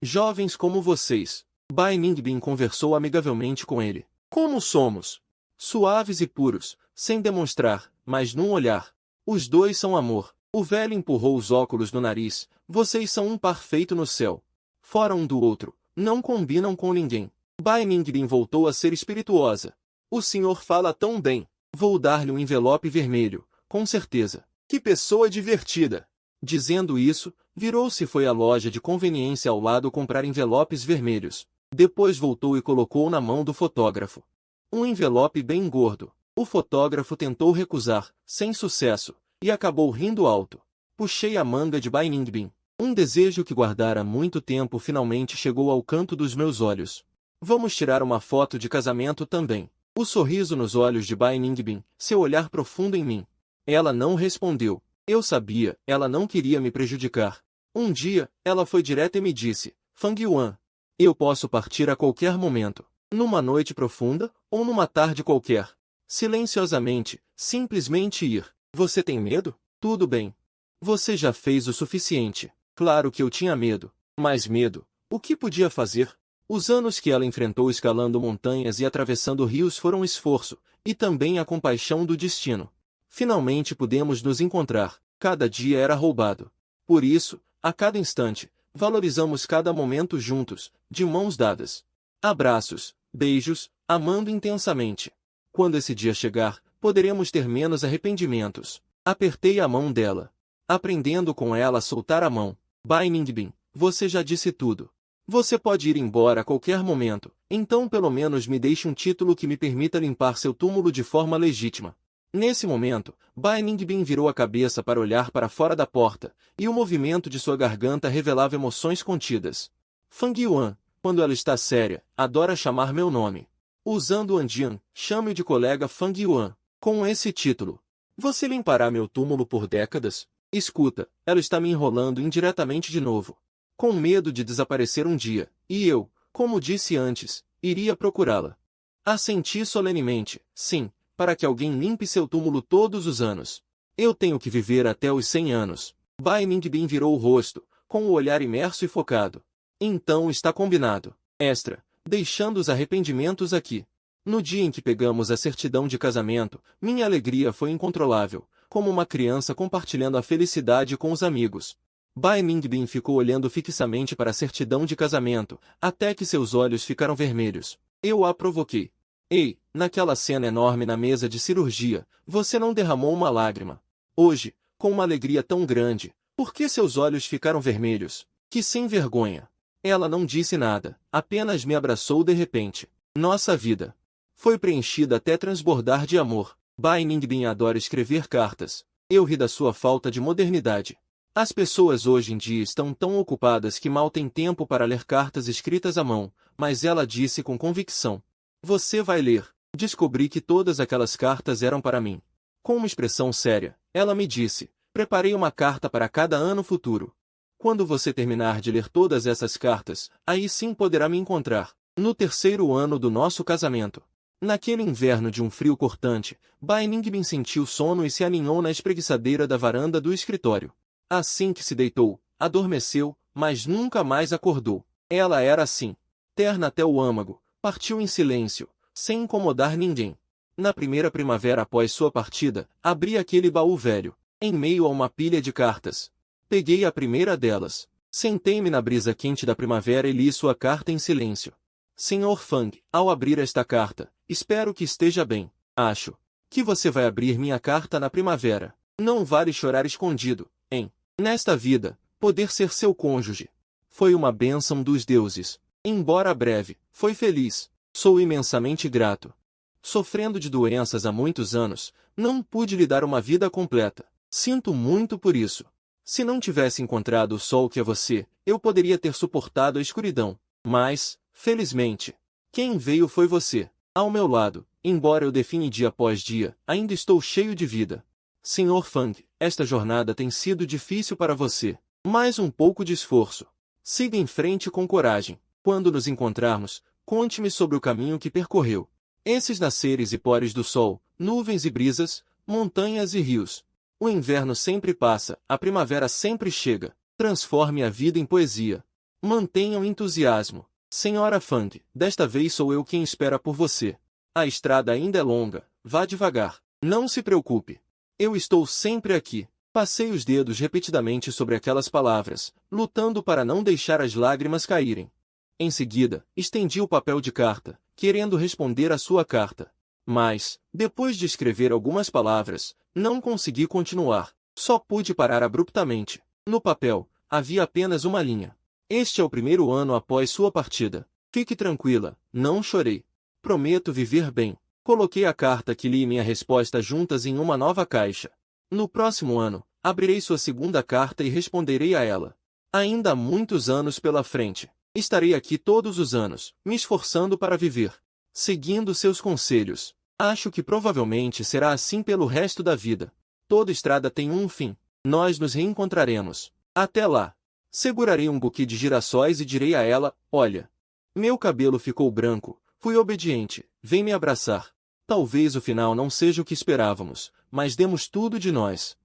jovens como vocês. Bai Ningbin conversou amigavelmente com ele. Como somos? Suaves e puros, sem demonstrar, mas num olhar. Os dois são amor. O velho empurrou os óculos no nariz. Vocês são um par feito no céu. Fora um do outro, não combinam com ninguém. Bai Ningbin voltou a ser espirituosa. O senhor fala tão bem. Vou dar-lhe um envelope vermelho, com certeza. Que pessoa divertida! Dizendo isso, virou-se e foi à loja de conveniência ao lado comprar envelopes vermelhos. Depois voltou e colocou na mão do fotógrafo um envelope bem gordo. O fotógrafo tentou recusar, sem sucesso, e acabou rindo alto. Puxei a manga de Bai Ningbin. Um desejo que guardara há muito tempo finalmente chegou ao canto dos meus olhos. Vamos tirar uma foto de casamento também. O sorriso nos olhos de Bai Ningbin, seu olhar profundo em mim. Ela não respondeu. Eu sabia, ela não queria me prejudicar. Um dia, ela foi direta e me disse, Fang Yuan, eu posso partir a qualquer momento. Numa noite profunda, ou numa tarde qualquer. Silenciosamente, simplesmente ir. Você tem medo? Tudo bem. Você já fez o suficiente. Claro que eu tinha medo. Mas medo, o que podia fazer? Os anos que ela enfrentou escalando montanhas e atravessando rios foram um esforço, e também a compaixão do destino. Finalmente pudemos nos encontrar, cada dia era roubado. Por isso, a cada instante, valorizamos cada momento juntos, de mãos dadas. Abraços, beijos, amando intensamente. Quando esse dia chegar, poderemos ter menos arrependimentos. Apertei a mão dela. Aprendendo com ela a soltar a mão. Bai Ningbin, você já disse tudo. Você pode ir embora a qualquer momento, então pelo menos me deixe um título que me permita limpar seu túmulo de forma legítima. Nesse momento, Bai Ningbin virou a cabeça para olhar para fora da porta, e o movimento de sua garganta revelava emoções contidas. Fang Yuan, quando ela está séria, adora chamar meu nome. Usando Andian, chame-o de colega Fang Yuan. Com esse título, você limpará meu túmulo por décadas? Escuta, ela está me enrolando indiretamente de novo. Com medo de desaparecer um dia, e eu, como disse antes, iria procurá-la. Assenti solenemente, sim, para que alguém limpe seu túmulo todos os anos. Eu tenho que viver até os 100 anos. Bai Ningbin virou o rosto, com o olhar imerso e focado. Então está combinado. Extra, deixando os arrependimentos aqui. No dia em que pegamos a certidão de casamento, minha alegria foi incontrolável, como uma criança compartilhando a felicidade com os amigos. Bai Ningbin ficou olhando fixamente para a certidão de casamento, até que seus olhos ficaram vermelhos. Eu a provoquei. Ei, naquela cena enorme na mesa de cirurgia, você não derramou uma lágrima. Hoje, com uma alegria tão grande, por que seus olhos ficaram vermelhos? Que sem vergonha! Ela não disse nada, apenas me abraçou de repente. Nossa vida foi preenchida até transbordar de amor. Bai Ningbin adora escrever cartas. Eu ri da sua falta de modernidade. As pessoas hoje em dia estão tão ocupadas que mal têm tempo para ler cartas escritas à mão, mas ela disse com convicção. Você vai ler. Descobri que todas aquelas cartas eram para mim. Com uma expressão séria, ela me disse, preparei uma carta para cada ano futuro. Quando você terminar de ler todas essas cartas, aí sim poderá me encontrar, no 3º ano do nosso casamento. Naquele inverno de um frio cortante, Bai Ningbin sentiu sono e se aninhou na espreguiçadeira da varanda do escritório. Assim que se deitou, adormeceu, mas nunca mais acordou. Ela era assim, terna até o âmago, partiu em silêncio, sem incomodar ninguém. Na primeira primavera após sua partida, abri aquele baú velho, em meio a uma pilha de cartas. Peguei a primeira delas. Sentei-me na brisa quente da primavera e li sua carta em silêncio. Senhor Fang, ao abrir esta carta, espero que esteja bem. Acho que você vai abrir minha carta na primavera. Não vale chorar escondido, hein? Nesta vida, poder ser seu cônjuge foi uma bênção dos deuses. Embora breve, foi feliz. Sou imensamente grato. Sofrendo de doenças há muitos anos, não pude lhe dar uma vida completa. Sinto muito por isso. Se não tivesse encontrado o sol que é você, eu poderia ter suportado a escuridão. Mas, felizmente, quem veio foi você. Ao meu lado, embora eu define dia após dia, ainda estou cheio de vida. Senhor Fang, esta jornada tem sido difícil para você. Mais um pouco de esforço. Siga em frente com coragem. Quando nos encontrarmos, conte-me sobre o caminho que percorreu. Esses nasceres e pores do sol, nuvens e brisas, montanhas e rios. O inverno sempre passa, a primavera sempre chega. Transforme a vida em poesia. Mantenha o entusiasmo. Senhora Fang, desta vez sou eu quem espera por você. A estrada ainda é longa, vá devagar. Não se preocupe. Eu estou sempre aqui. Passei os dedos repetidamente sobre aquelas palavras, lutando para não deixar as lágrimas caírem. Em seguida, estendi o papel de carta, querendo responder à sua carta. Mas, depois de escrever algumas palavras, não consegui continuar. Só pude parar abruptamente. No papel, havia apenas uma linha. Este é o 1º ano após sua partida. Fique tranquila, não chorei. Prometo viver bem. Coloquei a carta que li e minha resposta juntas em uma nova caixa. No próximo ano, abrirei sua segunda carta e responderei a ela. Ainda há muitos anos pela frente. Estarei aqui todos os anos, me esforçando para viver, seguindo seus conselhos. Acho que provavelmente será assim pelo resto da vida. Toda estrada tem um fim. Nós nos reencontraremos. Até lá. Segurarei um buquê de girassóis e direi a ela, olha. Meu cabelo ficou branco, fui obediente, vem me abraçar. Talvez o final não seja o que esperávamos, mas demos tudo de nós.